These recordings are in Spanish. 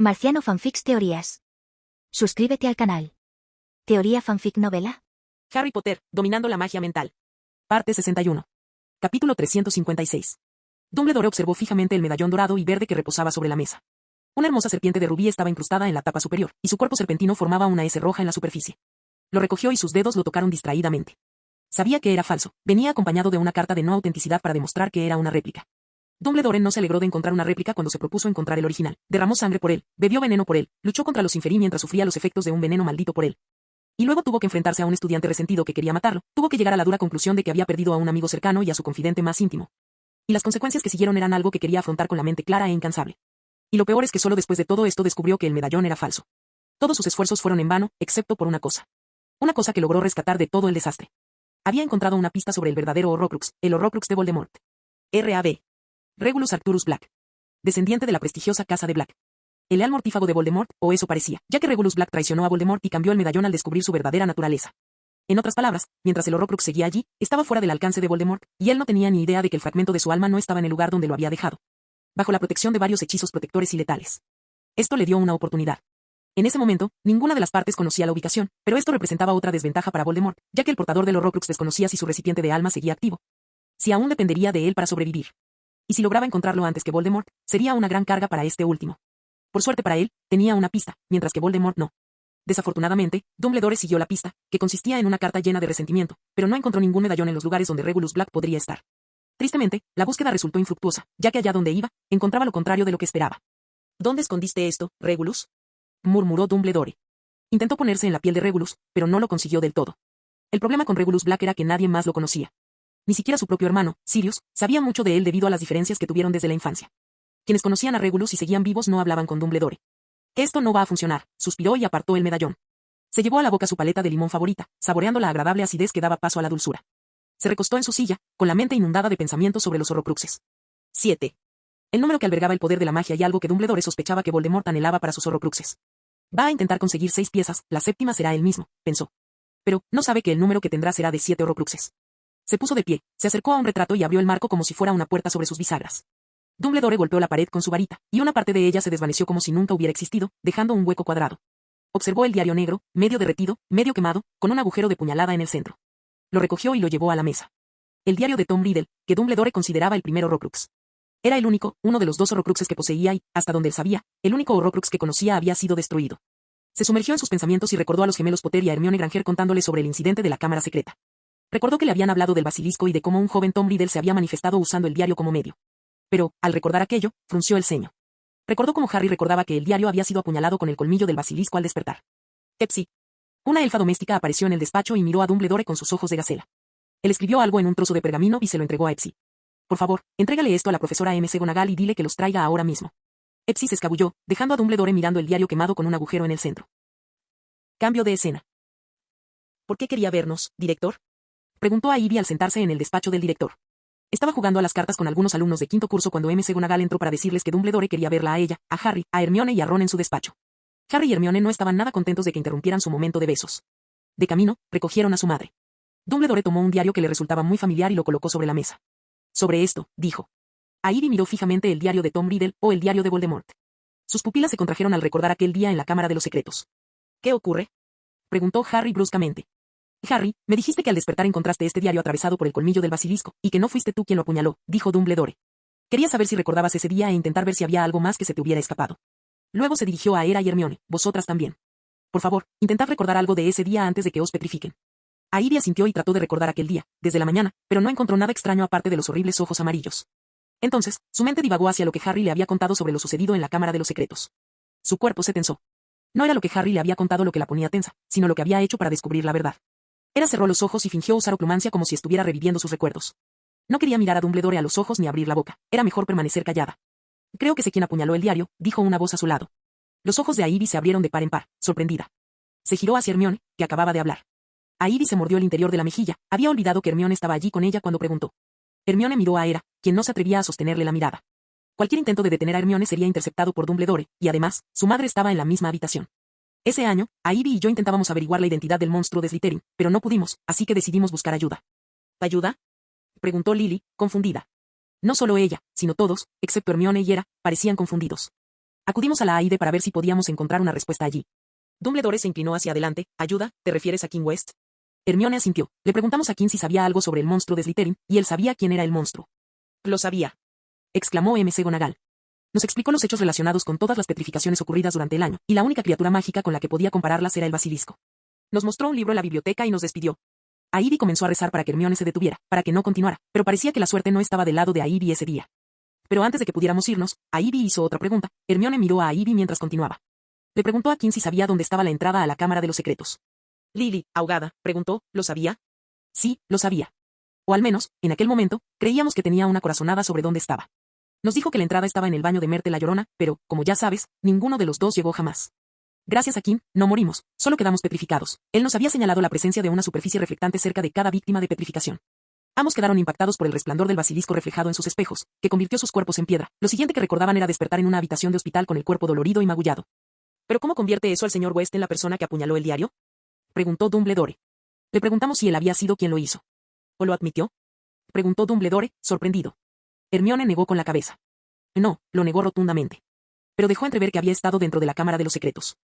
Marciano Fanfics Teorías. Suscríbete al canal. Teoría Fanfic Novela. Harry Potter, dominando la magia mental. Parte 61. Capítulo 356. Dumbledore observó fijamente el medallón dorado y verde que reposaba sobre la mesa. Una hermosa serpiente de rubí estaba incrustada en la tapa superior, y su cuerpo serpentino formaba una S roja en la superficie. Lo recogió y sus dedos lo tocaron distraídamente. Sabía que era falso, venía acompañado de una carta de no autenticidad para demostrar que era una réplica. Dumbledore no se alegró de encontrar una réplica cuando se propuso encontrar el original. Derramó sangre por él, bebió veneno por él, luchó contra los Inferi mientras sufría los efectos de un veneno maldito por él. Y luego tuvo que enfrentarse a un estudiante resentido que quería matarlo, tuvo que llegar a la dura conclusión de que había perdido a un amigo cercano y a su confidente más íntimo. Y las consecuencias que siguieron eran algo que quería afrontar con la mente clara e incansable. Y lo peor es que solo después de todo esto descubrió que el medallón era falso. Todos sus esfuerzos fueron en vano, excepto por una cosa. Una cosa que logró rescatar de todo el desastre. Había encontrado una pista sobre el verdadero Horrocrux, el Horrocrux de Voldemort. R.A.B. Regulus Arcturus Black. Descendiente de la prestigiosa casa de Black. El leal mortífago de Voldemort, o eso parecía, ya que Regulus Black traicionó a Voldemort y cambió el medallón al descubrir su verdadera naturaleza. En otras palabras, mientras el Horrocrux seguía allí, estaba fuera del alcance de Voldemort, y él no tenía ni idea de que el fragmento de su alma no estaba en el lugar donde lo había dejado. Bajo la protección de varios hechizos protectores y letales. Esto le dio una oportunidad. En ese momento, ninguna de las partes conocía la ubicación, pero esto representaba otra desventaja para Voldemort, ya que el portador del Horrocrux desconocía si su recipiente de alma seguía activo. Si aún dependería de él para sobrevivir. Y si lograba encontrarlo antes que Voldemort, sería una gran carga para este último. Por suerte para él, tenía una pista, mientras que Voldemort no. Desafortunadamente, Dumbledore siguió la pista, que consistía en una carta llena de resentimiento, pero no encontró ningún medallón en los lugares donde Regulus Black podría estar. Tristemente, la búsqueda resultó infructuosa, ya que allá donde iba, encontraba lo contrario de lo que esperaba. ¿Dónde escondiste esto, Regulus?, murmuró Dumbledore. Intentó ponerse en la piel de Regulus, pero no lo consiguió del todo. El problema con Regulus Black era que nadie más lo conocía. Ni siquiera su propio hermano, Sirius, sabía mucho de él debido a las diferencias que tuvieron desde la infancia. Quienes conocían a Regulus y seguían vivos no hablaban con Dumbledore. Esto no va a funcionar, suspiró y apartó el medallón. Se llevó a la boca su paleta de limón favorita, saboreando la agradable acidez que daba paso a la dulzura. Se recostó en su silla, con la mente inundada de pensamientos sobre los Horrocruxes. 7. El número que albergaba el poder de la magia y algo que Dumbledore sospechaba que Voldemort anhelaba para sus Horrocruxes. Va a intentar conseguir 6 piezas, la séptima será él mismo, pensó. Pero, no sabe que el número que tendrá será de 7 Horrocruxes. Se puso de pie, se acercó a un retrato y abrió el marco como si fuera una puerta sobre sus bisagras. Dumbledore golpeó la pared con su varita, y una parte de ella se desvaneció como si nunca hubiera existido, dejando un hueco cuadrado. Observó el diario negro, medio derretido, medio quemado, con un agujero de puñalada en el centro. Lo recogió y lo llevó a la mesa. El diario de Tom Riddle, que Dumbledore consideraba el primer Horrocrux. Era el único, uno de los 2 Horrocruxes que poseía y, hasta donde él sabía, el único Horrocrux que conocía había sido destruido. Se sumergió en sus pensamientos y recordó a los gemelos Potter y a Hermione Granger contándoles sobre el incidente de la cámara secreta. Recordó que le habían hablado del basilisco y de cómo un joven Tom Riddle se había manifestado usando el diario como medio. Pero, al recordar aquello, frunció el ceño. Recordó cómo Harry recordaba que el diario había sido apuñalado con el colmillo del basilisco al despertar. Epsi. Una elfa doméstica apareció en el despacho y miró a Dumbledore con sus ojos de gacela. Él escribió algo en un trozo de pergamino y se lo entregó a Epsi. Por favor, entrégale esto a la profesora McGonagall y dile que los traiga ahora mismo. Epsi se escabulló, dejando a Dumbledore mirando el diario quemado con un agujero en el centro. Cambio de escena. ¿Por qué quería vernos, director?, preguntó a Ivy al sentarse en el despacho del director. Estaba jugando a las cartas con algunos alumnos de quinto curso cuando McGonagall entró para decirles que Dumbledore quería verla a ella, a Harry, a Hermione y a Ron en su despacho. Harry y Hermione no estaban nada contentos de que interrumpieran su momento de besos. De camino, recogieron a su madre. Dumbledore tomó un diario que le resultaba muy familiar y lo colocó sobre la mesa. Sobre esto, dijo. A Ivy miró fijamente el diario de Tom Riddle, o el diario de Voldemort. Sus pupilas se contrajeron al recordar aquel día en la Cámara de los Secretos. ¿Qué ocurre?, preguntó Harry bruscamente. Harry, me dijiste que al despertar encontraste este diario atravesado por el colmillo del basilisco, y que no fuiste tú quien lo apuñaló, dijo Dumbledore. Quería saber si recordabas ese día e intentar ver si había algo más que se te hubiera escapado. Luego se dirigió a Hera y Hermione, vosotras también. Por favor, intentad recordar algo de ese día antes de que os petrifiquen. A Ivy asintió y trató de recordar aquel día, desde la mañana, pero no encontró nada extraño aparte de los horribles ojos amarillos. Entonces, su mente divagó hacia lo que Harry le había contado sobre lo sucedido en la Cámara de los Secretos. Su cuerpo se tensó. No era lo que Harry le había contado lo que la ponía tensa, sino lo que había hecho para descubrir la verdad. Hera cerró los ojos y fingió usar oclumancia como si estuviera reviviendo sus recuerdos. No quería mirar a Dumbledore a los ojos ni abrir la boca, era mejor permanecer callada. Creo que sé quién apuñaló el diario, dijo una voz a su lado. Los ojos de Ivy se abrieron de par en par, sorprendida. Se giró hacia Hermione, que acababa de hablar. Ivy se mordió el interior de la mejilla, había olvidado que Hermione estaba allí con ella cuando preguntó. Hermione miró a Hera, quien no se atrevía a sostenerle la mirada. Cualquier intento de detener a Hermione sería interceptado por Dumbledore, y además, su madre estaba en la misma habitación. Ese año, Ivy y yo intentábamos averiguar la identidad del monstruo de Slytherin, pero no pudimos, así que decidimos buscar ayuda. ¿Ayuda?, preguntó Lily, confundida. No solo ella, sino todos, excepto Hermione y Hera, parecían confundidos. Acudimos a la AIDE para ver si podíamos encontrar una respuesta allí. Dumbledore se inclinó hacia adelante. ¿Ayuda? ¿Te refieres a King West? Hermione asintió. Le preguntamos a King si sabía algo sobre el monstruo de Slytherin, y él sabía quién era el monstruo. Lo sabía, exclamó McGonagall. Nos explicó los hechos relacionados con todas las petrificaciones ocurridas durante el año, y la única criatura mágica con la que podía compararlas era el basilisco. Nos mostró un libro en la biblioteca y nos despidió. Ivy comenzó a rezar para que Hermione se detuviera, para que no continuara, pero parecía que la suerte no estaba del lado de Ivy ese día. Pero antes de que pudiéramos irnos, Ivy hizo otra pregunta. Hermione miró a Ivy mientras continuaba. Le preguntó a King si sabía dónde estaba la entrada a la Cámara de los Secretos. Lily, ahogada, preguntó, ¿lo sabía? Sí, lo sabía. O al menos, en aquel momento, creíamos que tenía una corazonada sobre dónde estaba. Nos dijo que la entrada estaba en el baño de Merte la Llorona, pero, como ya sabes, ninguno de los dos llegó jamás. Gracias a King, no morimos, solo quedamos petrificados. Él nos había señalado la presencia de una superficie reflectante cerca de cada víctima de petrificación. Ambos quedaron impactados por el resplandor del basilisco reflejado en sus espejos, que convirtió sus cuerpos en piedra. Lo siguiente que recordaban era despertar en una habitación de hospital con el cuerpo dolorido y magullado. ¿Pero cómo convierte eso al señor West en la persona que apuñaló el diario? Preguntó Dumbledore. Le preguntamos si él había sido quien lo hizo. ¿O lo admitió? Preguntó Dumbledore, sorprendido. Hermione negó con la cabeza. No, lo negó rotundamente. Pero dejó entrever que había estado dentro de la Cámara de los Secretos.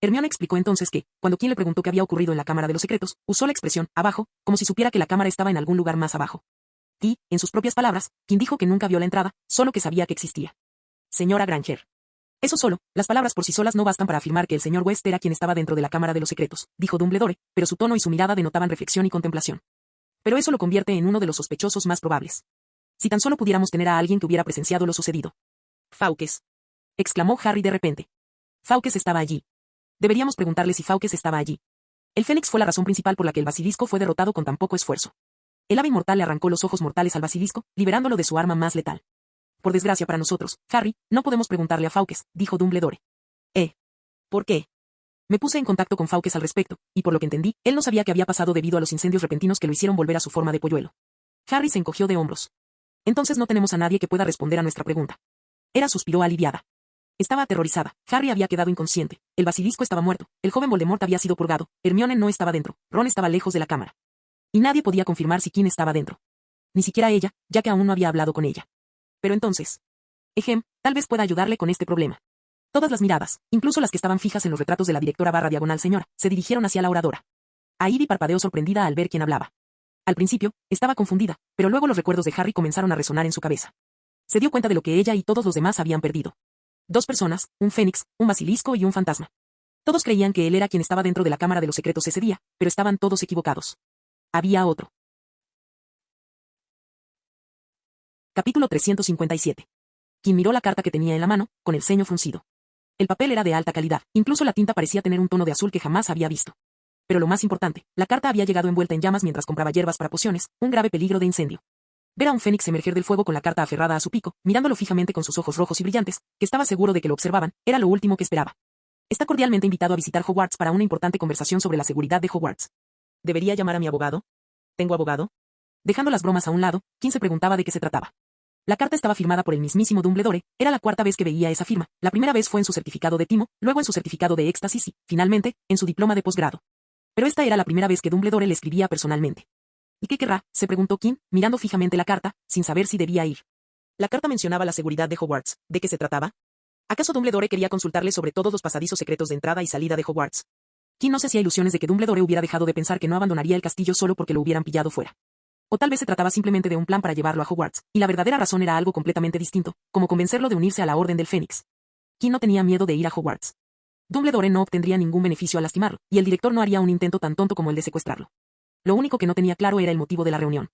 Hermione explicó entonces que, cuando King le preguntó qué había ocurrido en la Cámara de los Secretos, usó la expresión abajo, como si supiera que la cámara estaba en algún lugar más abajo. Y, en sus propias palabras, King dijo que nunca vio la entrada, solo que sabía que existía. Señora Granger. Eso solo, las palabras por sí solas no bastan para afirmar que el señor West era quien estaba dentro de la Cámara de los Secretos, dijo Dumbledore, pero su tono y su mirada denotaban reflexión y contemplación. Pero eso lo convierte en uno de los sospechosos más probables. Si tan solo pudiéramos tener a alguien que hubiera presenciado lo sucedido. Fawkes. Exclamó Harry de repente. Fawkes estaba allí. Deberíamos preguntarle si Fawkes estaba allí. El Fénix fue la razón principal por la que el basilisco fue derrotado con tan poco esfuerzo. El ave inmortal le arrancó los ojos mortales al basilisco, liberándolo de su arma más letal. Por desgracia para nosotros, Harry, no podemos preguntarle a Fawkes, dijo Dumbledore. ¿Por qué? Me puse en contacto con Fawkes al respecto, y por lo que entendí, él no sabía qué había pasado debido a los incendios repentinos que lo hicieron volver a su forma de polluelo. Harry se encogió de hombros. Entonces no tenemos a nadie que pueda responder a nuestra pregunta. Era suspiró aliviada. Estaba aterrorizada. Harry había quedado inconsciente. El basilisco estaba muerto. El joven Voldemort había sido purgado. Hermione no estaba dentro. Ron estaba lejos de la cámara. Y nadie podía confirmar si King estaba dentro. Ni siquiera ella, ya que aún no había hablado con ella. Pero entonces. Tal vez pueda ayudarle con este problema. Todas las miradas, incluso las que estaban fijas en los retratos de la directora barra diagonal señora, se dirigieron hacia la oradora. Ivy parpadeó sorprendida al ver quién hablaba. Al principio, estaba confundida, pero luego los recuerdos de Harry comenzaron a resonar en su cabeza. Se dio cuenta de lo que ella y todos los demás habían perdido. 2 personas, un fénix, un basilisco y un fantasma. Todos creían que él era quien estaba dentro de la Cámara de los Secretos ese día, pero estaban todos equivocados. Había otro. Capítulo 357. King miró la carta que tenía en la mano, con el ceño fruncido. El papel era de alta calidad, incluso la tinta parecía tener un tono de azul que jamás había visto. Pero lo más importante, la carta había llegado envuelta en llamas mientras compraba hierbas para pociones, un grave peligro de incendio. Ver a un fénix emerger del fuego con la carta aferrada a su pico, mirándolo fijamente con sus ojos rojos y brillantes, que estaba seguro de que lo observaban, era lo último que esperaba. Está cordialmente invitado a visitar Hogwarts para una importante conversación sobre la seguridad de Hogwarts. ¿Debería llamar a mi abogado? ¿Tengo abogado? Dejando las bromas a un lado, King se preguntaba de qué se trataba. La carta estaba firmada por el mismísimo Dumbledore, era la 4ª vez que veía esa firma, la primera vez fue en su certificado de timo, luego en su certificado de éxtasis y, finalmente, en su diploma de posgrado. Pero esta era la primera vez que Dumbledore le escribía personalmente. ¿Y qué querrá?, se preguntó King, mirando fijamente la carta, sin saber si debía ir. La carta mencionaba la seguridad de Hogwarts. ¿De qué se trataba? ¿Acaso Dumbledore quería consultarle sobre todos los pasadizos secretos de entrada y salida de Hogwarts? King no se hacía ilusiones de que Dumbledore hubiera dejado de pensar que no abandonaría el castillo solo porque lo hubieran pillado fuera. O tal vez se trataba simplemente de un plan para llevarlo a Hogwarts, y la verdadera razón era algo completamente distinto, como convencerlo de unirse a la Orden del Fénix. King no tenía miedo de ir a Hogwarts. Dumbledore no obtendría ningún beneficio al lastimarlo, y el director no haría un intento tan tonto como el de secuestrarlo. Lo único que no tenía claro era el motivo de la reunión.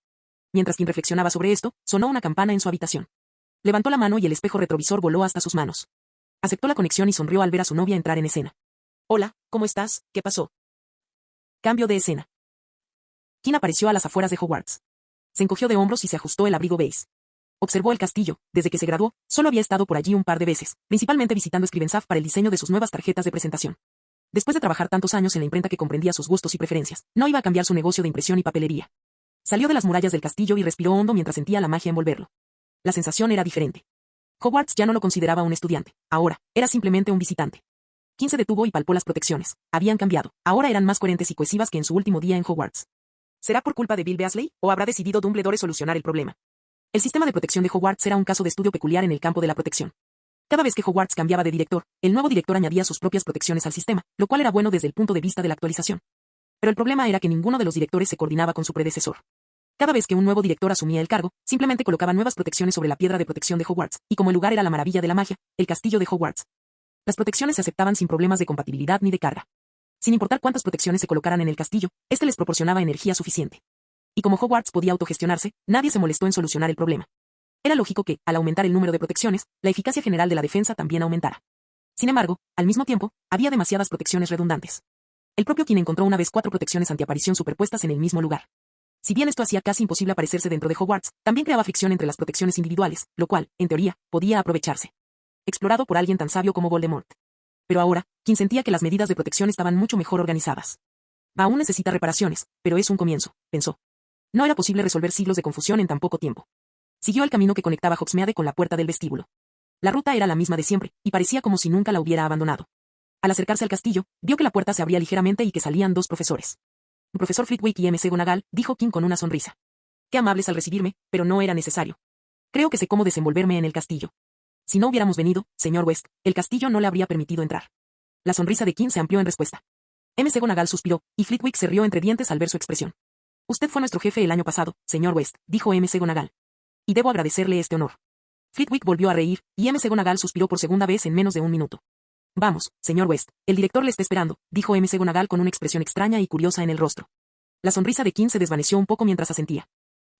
Mientras King reflexionaba sobre esto, sonó una campana en su habitación. Levantó la mano y el espejo retrovisor voló hasta sus manos. Aceptó la conexión y sonrió al ver a su novia entrar en escena. Hola, ¿cómo estás? ¿Qué pasó? Cambio de escena. King apareció a las afueras de Hogwarts. Se encogió de hombros y se ajustó el abrigo beige. Observó el castillo. Desde que se graduó, solo había estado por allí un par de veces, principalmente visitando Scribensaf para el diseño de sus nuevas tarjetas de presentación. Después de trabajar tantos años en la imprenta que comprendía sus gustos y preferencias, no iba a cambiar su negocio de impresión y papelería. Salió de las murallas del castillo y respiró hondo mientras sentía la magia envolverlo. La sensación era diferente. Hogwarts ya no lo consideraba un estudiante, ahora, era simplemente un visitante. King se detuvo y palpó las protecciones. Habían cambiado, ahora eran más coherentes y cohesivas que en su último día en Hogwarts. ¿Será por culpa de Bill Weasley, o habrá decidido Dumbledore solucionar el problema? El sistema de protección de Hogwarts era un caso de estudio peculiar en el campo de la protección. Cada vez que Hogwarts cambiaba de director, el nuevo director añadía sus propias protecciones al sistema, lo cual era bueno desde el punto de vista de la actualización. Pero el problema era que ninguno de los directores se coordinaba con su predecesor. Cada vez que un nuevo director asumía el cargo, simplemente colocaba nuevas protecciones sobre la piedra de protección de Hogwarts, y como el lugar era la maravilla de la magia, el castillo de Hogwarts. Las protecciones se aceptaban sin problemas de compatibilidad ni de carga. Sin importar cuántas protecciones se colocaran en el castillo, este les proporcionaba energía suficiente. Y como Hogwarts podía autogestionarse, nadie se molestó en solucionar el problema. Era lógico que, al aumentar el número de protecciones, la eficacia general de la defensa también aumentara. Sin embargo, al mismo tiempo, había demasiadas protecciones redundantes. El propio King encontró una vez 4 protecciones antiaparición superpuestas en el mismo lugar. Si bien esto hacía casi imposible aparecerse dentro de Hogwarts, también creaba fricción entre las protecciones individuales, lo cual, en teoría, podía aprovecharse. Explorado por alguien tan sabio como Voldemort. Pero ahora, King sentía que las medidas de protección estaban mucho mejor organizadas. Aún necesita reparaciones, pero es un comienzo, pensó. No era posible resolver siglos de confusión en tan poco tiempo. Siguió el camino que conectaba Hogsmeade con la puerta del vestíbulo. La ruta era la misma de siempre, y parecía como si nunca la hubiera abandonado. Al acercarse al castillo, vio que la puerta se abría ligeramente y que salían 2 profesores. Profesor Flitwick y McGonagall, dijo King con una sonrisa. Qué amables al recibirme, pero no era necesario. Creo que sé cómo desenvolverme en el castillo. Si no hubiéramos venido, señor West, el castillo no le habría permitido entrar. La sonrisa de King se amplió en respuesta. McGonagall suspiró, y Flitwick se rió entre dientes al ver su expresión. Usted fue nuestro jefe el año pasado, señor West, dijo McGonagall. Y debo agradecerle este honor. Flitwick volvió a reír, y McGonagall suspiró por segunda vez en menos de un minuto. Vamos, señor West, el director le está esperando, dijo McGonagall con una expresión extraña y curiosa en el rostro. La sonrisa de King se desvaneció un poco mientras asentía.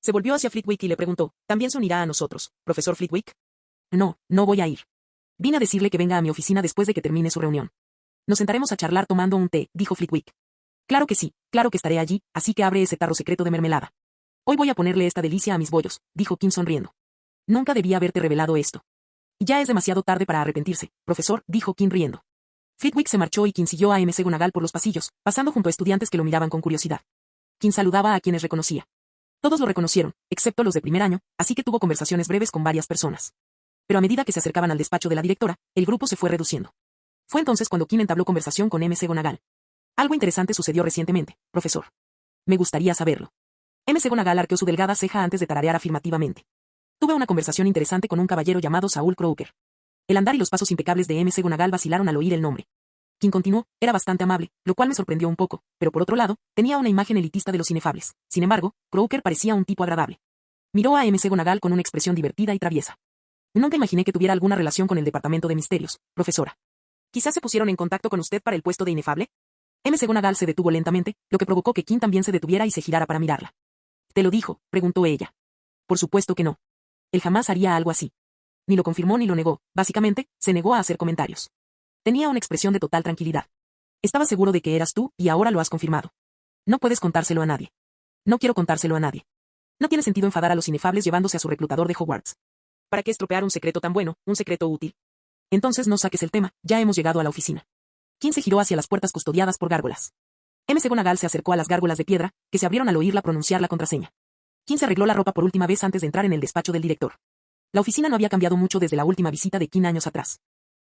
Se volvió hacia Flitwick y le preguntó, ¿también se unirá a nosotros, profesor Flitwick? No, no voy a ir. Vine a decirle que venga a mi oficina después de que termine su reunión. Nos sentaremos a charlar tomando un té, dijo Flitwick. Claro que sí, claro que estaré allí, así que abre ese tarro secreto de mermelada. Hoy voy a ponerle esta delicia a mis bollos, dijo King sonriendo. Nunca debía haberte revelado esto. Ya es demasiado tarde para arrepentirse, profesor, dijo King riendo. Flitwick se marchó y King siguió a McGonagall por los pasillos, pasando junto a estudiantes que lo miraban con curiosidad. King saludaba a quienes reconocía. Todos lo reconocieron, excepto los de primer año, así que tuvo conversaciones breves con varias personas. Pero a medida que se acercaban al despacho de la directora, el grupo se fue reduciendo. Fue entonces cuando King entabló conversación con McGonagall. Algo interesante sucedió recientemente, profesor. Me gustaría saberlo. McGonagall arqueó su delgada ceja antes de tararear afirmativamente. Tuve una conversación interesante con un caballero llamado Saul Croaker. El andar y los pasos impecables de McGonagall vacilaron al oír el nombre. King continuó, era bastante amable, lo cual me sorprendió un poco, pero por otro lado, tenía una imagen elitista de los inefables. Sin embargo, Croaker parecía un tipo agradable. Miró a McGonagall con una expresión divertida y traviesa. Nunca imaginé que tuviera alguna relación con el departamento de misterios, profesora. ¿Quizás se pusieron en contacto con usted para el puesto de inefable? McGonagall se detuvo lentamente, lo que provocó que King también se detuviera y se girara para mirarla. ¿Te lo dijo?, preguntó ella. Por supuesto que no. Él jamás haría algo así. Ni lo confirmó ni lo negó, básicamente, se negó a hacer comentarios. Tenía una expresión de total tranquilidad. Estaba seguro de que eras tú, y ahora lo has confirmado. No puedes contárselo a nadie. No quiero contárselo a nadie. No tiene sentido enfadar a los inefables llevándose a su reclutador de Hogwarts. ¿Para qué estropear un secreto tan bueno, un secreto útil? Entonces no saques el tema, ya hemos llegado a la oficina. King se giró hacia las puertas custodiadas por gárgolas. McGonagall se acercó a las gárgolas de piedra, que se abrieron al oírla pronunciar la contraseña. King se arregló la ropa por última vez antes de entrar en el despacho del director. La oficina no había cambiado mucho desde la última visita de King años atrás.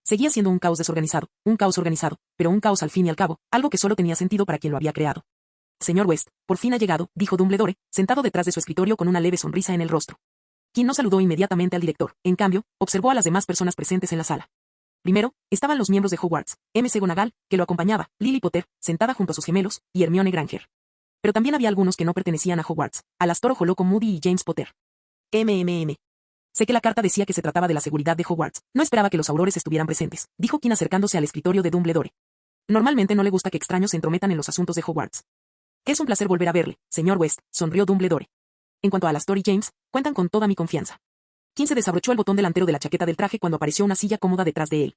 Seguía siendo un caos desorganizado, pero un caos al fin y al cabo, algo que solo tenía sentido para quien lo había creado. Señor West, por fin ha llegado, dijo Dumbledore, sentado detrás de su escritorio con una leve sonrisa en el rostro. King no saludó inmediatamente al director, en cambio, observó a las demás personas presentes en la sala. Primero, estaban los miembros de Hogwarts, McGonagall, que lo acompañaba, Lily Potter, sentada junto a sus gemelos, y Hermione Granger. Pero también había algunos que no pertenecían a Hogwarts, Alastor Ojo Moody y James Potter. Sé que la carta decía que se trataba de la seguridad de Hogwarts. No esperaba que los aurores estuvieran presentes, dijo King acercándose al escritorio de Dumbledore. Normalmente no le gusta que extraños se entrometan en los asuntos de Hogwarts. Que es un placer volver a verle, señor West, sonrió Dumbledore. En cuanto a Alastor y James, cuentan con toda mi confianza. King se desabrochó el botón delantero de la chaqueta del traje cuando apareció una silla cómoda detrás de él.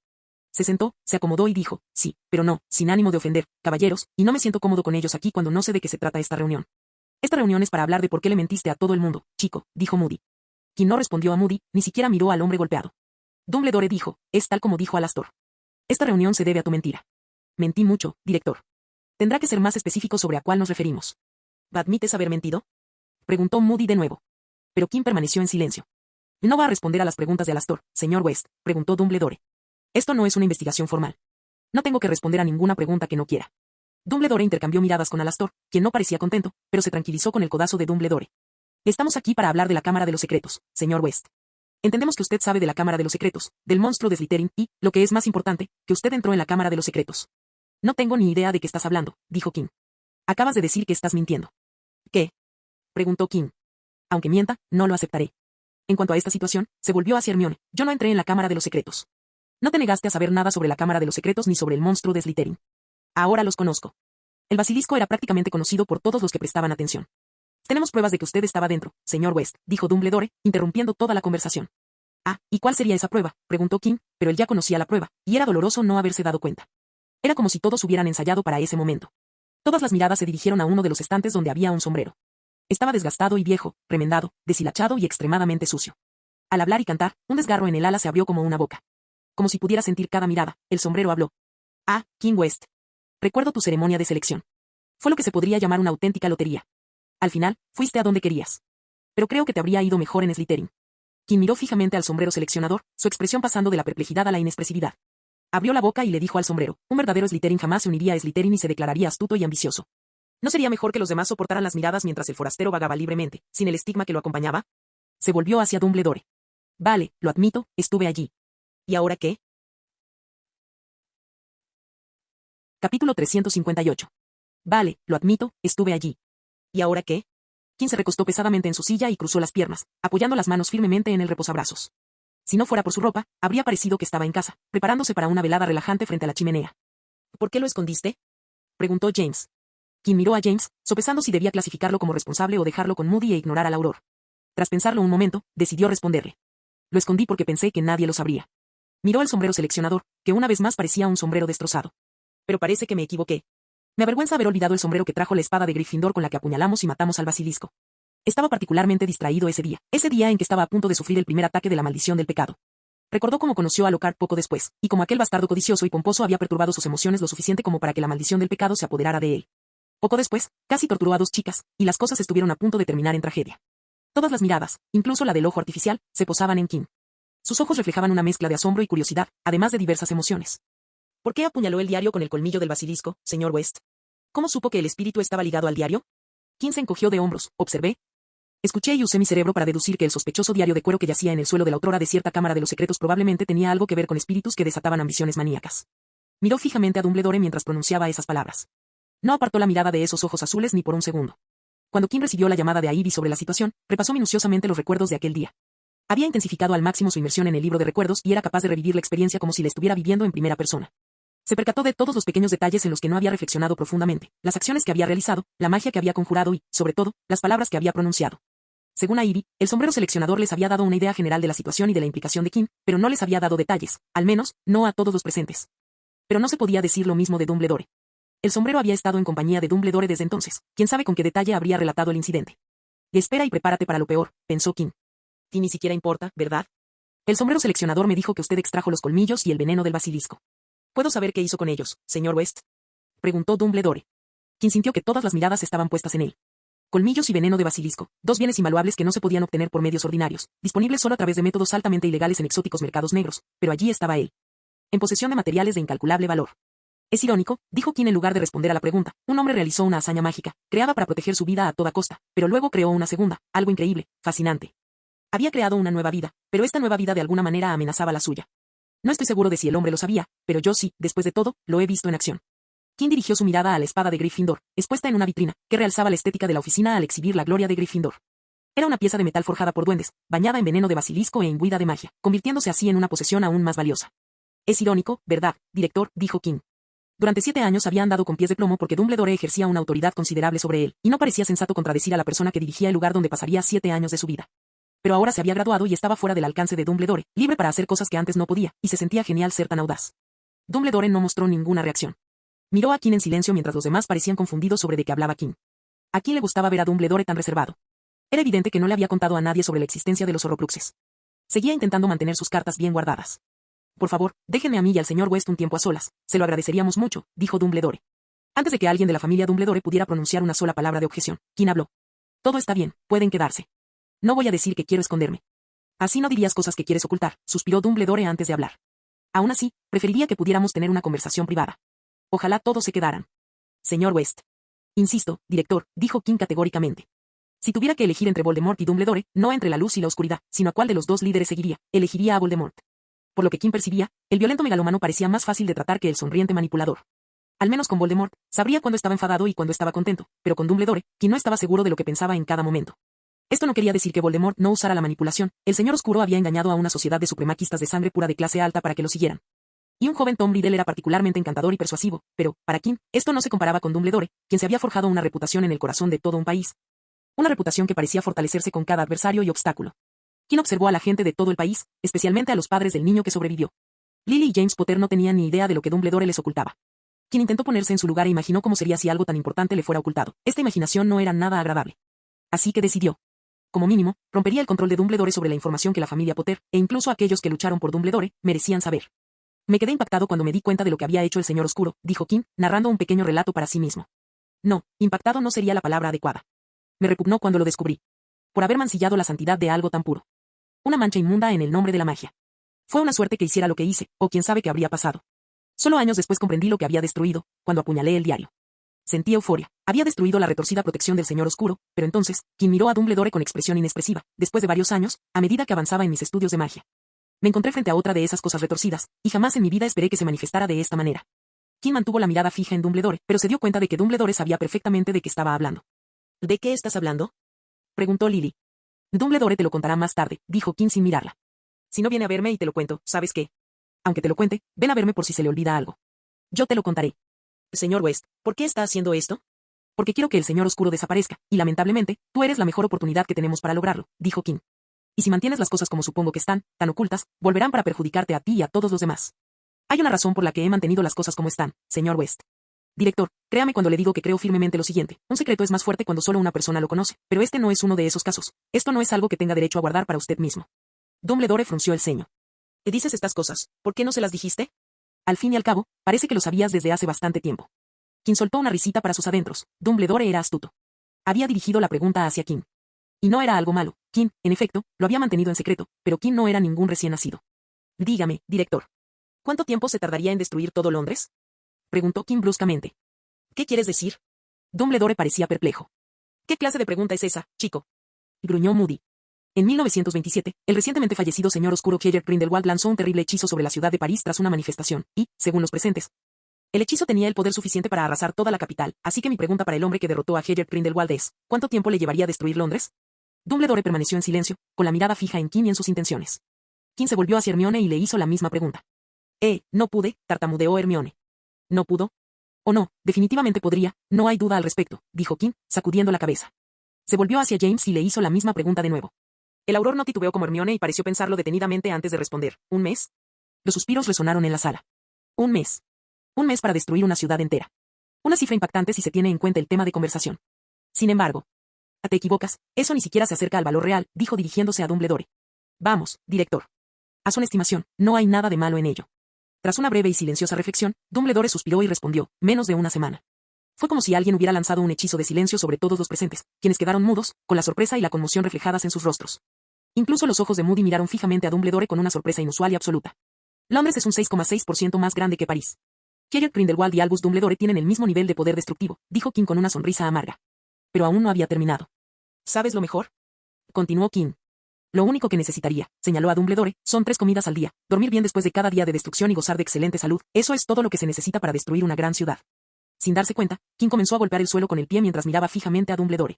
Se sentó, se acomodó y dijo, sí, pero no, sin ánimo de ofender, caballeros, y no me siento cómodo con ellos aquí cuando no sé de qué se trata esta reunión. Esta reunión es para hablar de por qué le mentiste a todo el mundo, chico, dijo Moody. King no respondió a Moody, ni siquiera miró al hombre golpeado. Dumbledore dijo, es tal como dijo Alastor. Esta reunión se debe a tu mentira. Mentí mucho, director. Tendrá que ser más específico sobre a cuál nos referimos. ¿Admites haber mentido?, preguntó Moody de nuevo. Pero King permaneció en silencio. ¿No va a responder a las preguntas de Alastor, señor West?, preguntó Dumbledore. Esto no es una investigación formal. No tengo que responder a ninguna pregunta que no quiera. Dumbledore intercambió miradas con Alastor, quien no parecía contento, pero se tranquilizó con el codazo de Dumbledore. Estamos aquí para hablar de la Cámara de los Secretos, señor West. Entendemos que usted sabe de la Cámara de los Secretos, del monstruo de Slytherin y, lo que es más importante, que usted entró en la Cámara de los Secretos. No tengo ni idea de qué estás hablando, dijo Kim. Acabas de decir que estás mintiendo. ¿Qué? Preguntó Kim. Aunque mienta, no lo aceptaré. En cuanto a esta situación, se volvió hacia Hermione. Yo no entré en la Cámara de los Secretos. No te negaste a saber nada sobre la Cámara de los Secretos ni sobre el monstruo de Slytherin. Ahora los conozco. El basilisco era prácticamente conocido por todos los que prestaban atención. Tenemos pruebas de que usted estaba dentro, señor West, dijo Dumbledore, interrumpiendo toda la conversación. Ah, ¿y cuál sería esa prueba? Preguntó Kim, pero él ya conocía la prueba, y era doloroso no haberse dado cuenta. Era como si todos hubieran ensayado para ese momento. Todas las miradas se dirigieron a uno de los estantes donde había un sombrero. Estaba desgastado y viejo, remendado, deshilachado y extremadamente sucio. Al hablar y cantar, un desgarro en el ala se abrió como una boca. Como si pudiera sentir cada mirada, el sombrero habló. Ah, Kim West. Recuerdo tu ceremonia de selección. Fue lo que se podría llamar una auténtica lotería. Al final, fuiste a donde querías. Pero creo que te habría ido mejor en Slytherin. Kim miró fijamente al sombrero seleccionador, su expresión pasando de la perplejidad a la inexpresividad. Abrió la boca y le dijo al sombrero, un verdadero Slytherin jamás se uniría a Slytherin y se declararía astuto y ambicioso. ¿No sería mejor que los demás soportaran las miradas mientras el forastero vagaba libremente, sin el estigma que lo acompañaba? Se volvió hacia Dumbledore. Vale, lo admito, estuve allí. ¿Y ahora qué? Capítulo 358. Vale, lo admito, estuve allí. ¿Y ahora qué? Kim se recostó pesadamente en su silla y cruzó las piernas, apoyando las manos firmemente en el reposabrazos. Si no fuera por su ropa, habría parecido que estaba en casa, preparándose para una velada relajante frente a la chimenea. ¿Por qué lo escondiste? Preguntó James. Kim miró a James, sopesando si debía clasificarlo como responsable o dejarlo con Moody e ignorar al Auror. Tras pensarlo un momento, decidió responderle. Lo escondí porque pensé que nadie lo sabría. Miró al sombrero seleccionador, que una vez más parecía un sombrero destrozado. Pero parece que me equivoqué. Me avergüenza haber olvidado el sombrero que trajo la espada de Gryffindor con la que apuñalamos y matamos al basilisco. Estaba particularmente distraído ese día en que estaba a punto de sufrir el primer ataque de la maldición del pecado. Recordó cómo conoció a Lockhart poco después, y cómo aquel bastardo codicioso y pomposo había perturbado sus emociones lo suficiente como para que la maldición del pecado se apoderara de él. Poco después, casi torturó a dos chicas, y las cosas estuvieron a punto de terminar en tragedia. Todas las miradas, incluso la del ojo artificial, se posaban en Kim. Sus ojos reflejaban una mezcla de asombro y curiosidad, además de diversas emociones. ¿Por qué apuñaló el diario con el colmillo del basilisco, señor West? ¿Cómo supo que el espíritu estaba ligado al diario? Kim se encogió de hombros, observé. Escuché y usé mi cerebro para deducir que el sospechoso diario de cuero que yacía en el suelo de la otrora desierta cámara de los secretos probablemente tenía algo que ver con espíritus que desataban ambiciones maníacas. Miró fijamente a Dumbledore mientras pronunciaba esas palabras. No apartó la mirada de esos ojos azules ni por un segundo. Cuando Kim recibió la llamada de Ivy sobre la situación, repasó minuciosamente los recuerdos de aquel día. Había intensificado al máximo su inmersión en el libro de recuerdos y era capaz de revivir la experiencia como si la estuviera viviendo en primera persona. Se percató de todos los pequeños detalles en los que no había reflexionado profundamente, las acciones que había realizado, la magia que había conjurado y, sobre todo, las palabras que había pronunciado. Según Ivy, el sombrero seleccionador les había dado una idea general de la situación y de la implicación de Kim, pero no les había dado detalles, al menos, no a todos los presentes. Pero no se podía decir lo mismo de Dumbledore. El sombrero había estado en compañía de Dumbledore desde entonces, quién sabe con qué detalle habría relatado el incidente. Espera y prepárate para lo peor, pensó Kim. Y ni siquiera importa, ¿verdad? El sombrero seleccionador me dijo que usted extrajo los colmillos y el veneno del basilisco. ¿Puedo saber qué hizo con ellos, señor West? Preguntó Dumbledore. Kim sintió que todas las miradas estaban puestas en él. Colmillos y veneno de basilisco, dos bienes invaluables que no se podían obtener por medios ordinarios, disponibles solo a través de métodos altamente ilegales en exóticos mercados negros, pero allí estaba él. En posesión de materiales de incalculable valor. Es irónico, dijo Kim en lugar de responder a la pregunta, un hombre realizó una hazaña mágica, creada para proteger su vida a toda costa, pero luego creó una segunda, algo increíble, fascinante. Había creado una nueva vida, pero esta nueva vida de alguna manera amenazaba la suya. No estoy seguro de si el hombre lo sabía, pero yo sí, después de todo, lo he visto en acción. Kim dirigió su mirada a la espada de Gryffindor, expuesta en una vitrina, que realzaba la estética de la oficina al exhibir la gloria de Gryffindor. Era una pieza de metal forjada por duendes, bañada en veneno de basilisco e imbuida de magia, convirtiéndose así en una posesión aún más valiosa. Es irónico, ¿verdad, director?, dijo Kim. Durante 7 años había andado con pies de plomo porque Dumbledore ejercía una autoridad considerable sobre él, y no parecía sensato contradecir a la persona que dirigía el lugar donde pasaría 7 años de su vida. Pero ahora se había graduado y estaba fuera del alcance de Dumbledore, libre para hacer cosas que antes no podía, y se sentía genial ser tan audaz. Dumbledore no mostró ninguna reacción. Miró a Kim en silencio mientras los demás parecían confundidos sobre de qué hablaba Kim. A Kim le gustaba ver a Dumbledore tan reservado. Era evidente que no le había contado a nadie sobre la existencia de los Horrocruxes. Seguía intentando mantener sus cartas bien guardadas. Por favor, déjenme a mí y al señor West un tiempo a solas, se lo agradeceríamos mucho, dijo Dumbledore. Antes de que alguien de la familia Dumbledore pudiera pronunciar una sola palabra de objeción, Kim habló. Todo está bien, pueden quedarse. No voy a decir que quiero esconderme. Así no dirías cosas que quieres ocultar, suspiró Dumbledore antes de hablar. Aún así, preferiría que pudiéramos tener una conversación privada. Ojalá todos se quedaran. Señor West. Insisto, director, dijo Kim categóricamente. Si tuviera que elegir entre Voldemort y Dumbledore, no entre la luz y la oscuridad, sino a cuál de los dos líderes seguiría, elegiría a Voldemort. Por lo que Kim percibía, el violento megalómano parecía más fácil de tratar que el sonriente manipulador. Al menos con Voldemort, sabría cuándo estaba enfadado y cuándo estaba contento, pero con Dumbledore, Kim no estaba seguro de lo que pensaba en cada momento. Esto no quería decir que Voldemort no usara la manipulación. El Señor Oscuro había engañado a una sociedad de supremaquistas de sangre pura de clase alta para que lo siguieran. Y un joven Tom Riddle era particularmente encantador y persuasivo, pero, para Kim, esto no se comparaba con Dumbledore, quien se había forjado una reputación en el corazón de todo un país. Una reputación que parecía fortalecerse con cada adversario y obstáculo. Kim observó a la gente de todo el país, especialmente a los padres del niño que sobrevivió. Lily y James Potter no tenían ni idea de lo que Dumbledore les ocultaba. Kim intentó ponerse en su lugar e imaginó cómo sería si algo tan importante le fuera ocultado. Esta imaginación no era nada agradable. Así que decidió. Como mínimo, rompería el control de Dumbledore sobre la información que la familia Potter, e incluso aquellos que lucharon por Dumbledore, merecían saber. Me quedé impactado cuando me di cuenta de lo que había hecho el Señor Oscuro, dijo Kim, narrando un pequeño relato para sí mismo. No, impactado no sería la palabra adecuada. Me repugnó cuando lo descubrí. Por haber mancillado la santidad de algo tan puro. Una mancha inmunda en el nombre de la magia. Fue una suerte que hiciera lo que hice, o quién sabe qué habría pasado. Solo años después comprendí lo que había destruido, cuando apuñalé el diario. Sentí euforia. Había destruido la retorcida protección del Señor Oscuro, pero entonces, Kim miró a Dumbledore con expresión inexpresiva, después de varios años, a medida que avanzaba en mis estudios de magia. Me encontré frente a otra de esas cosas retorcidas, y jamás en mi vida esperé que se manifestara de esta manera. Kim mantuvo la mirada fija en Dumbledore, pero se dio cuenta de que Dumbledore sabía perfectamente de qué estaba hablando. ¿De qué estás hablando?, preguntó Lily. Dumbledore te lo contará más tarde, dijo Kim sin mirarla. Si no viene a verme y te lo cuento, ¿sabes qué? Aunque te lo cuente, ven a verme por si se le olvida algo. Yo te lo contaré. Señor West, ¿por qué está haciendo esto? Porque quiero que el Señor Oscuro desaparezca, y lamentablemente, tú eres la mejor oportunidad que tenemos para lograrlo, dijo Kim. Y si mantienes las cosas como supongo que están, tan ocultas, volverán para perjudicarte a ti y a todos los demás. Hay una razón por la que he mantenido las cosas como están, señor West. Director, créame cuando le digo que creo firmemente lo siguiente, un secreto es más fuerte cuando solo una persona lo conoce, pero este no es uno de esos casos. Esto no es algo que tenga derecho a guardar para usted mismo. Dumbledore frunció el ceño. ¿Te dices estas cosas? ¿Por qué no se las dijiste? Al fin y al cabo, parece que lo sabías desde hace bastante tiempo. Kim soltó una risita para sus adentros. Dumbledore era astuto. Había dirigido la pregunta hacia Kim. Y no era algo malo. Kim, en efecto, lo había mantenido en secreto, pero Kim no era ningún recién nacido. Dígame, director. ¿Cuánto tiempo se tardaría en destruir todo Londres?, preguntó Kim bruscamente. ¿Qué quieres decir? Dumbledore parecía perplejo. ¿Qué clase de pregunta es esa, chico?, gruñó Moody. En 1927, el recientemente fallecido señor oscuro Cedric Grindelwald lanzó un terrible hechizo sobre la ciudad de París tras una manifestación, y, según los presentes, el hechizo tenía el poder suficiente para arrasar toda la capital, así que mi pregunta para el hombre que derrotó a Cedric Grindelwald es, ¿cuánto tiempo le llevaría a destruir Londres? Dumbledore permaneció en silencio, con la mirada fija en Kim y en sus intenciones. Kim se volvió hacia Hermione y le hizo la misma pregunta. No pude, tartamudeó Hermione. ¿No pudo? O no, definitivamente podría, no hay duda al respecto, dijo Kim, sacudiendo la cabeza. Se volvió hacia James y le hizo la misma pregunta de nuevo. El auror no titubeó como Hermione y pareció pensarlo detenidamente antes de responder. ¿Un mes? Los suspiros resonaron en la sala. Un mes. Un mes para destruir una ciudad entera. Una cifra impactante si se tiene en cuenta el tema de conversación. Sin embargo. Te equivocas, eso ni siquiera se acerca al valor real, dijo dirigiéndose a Dumbledore. Vamos, director. Haz una estimación, no hay nada de malo en ello. Tras una breve y silenciosa reflexión, Dumbledore suspiró y respondió, menos de una semana. Fue como si alguien hubiera lanzado un hechizo de silencio sobre todos los presentes, quienes quedaron mudos, con la sorpresa y la conmoción reflejadas en sus rostros. Incluso los ojos de Moody miraron fijamente a Dumbledore con una sorpresa inusual y absoluta. Londres es un 6,6% más grande que París. Cedric Grindelwald y Albus Dumbledore tienen el mismo nivel de poder destructivo, dijo Kim con una sonrisa amarga. Pero aún no había terminado. ¿Sabes lo mejor?, continuó Kim. Lo único que necesitaría, señaló a Dumbledore, son 3 comidas al día, dormir bien después de cada día de destrucción y gozar de excelente salud. Eso es todo lo que se necesita para destruir una gran ciudad. Sin darse cuenta, Kim comenzó a golpear el suelo con el pie mientras miraba fijamente a Dumbledore.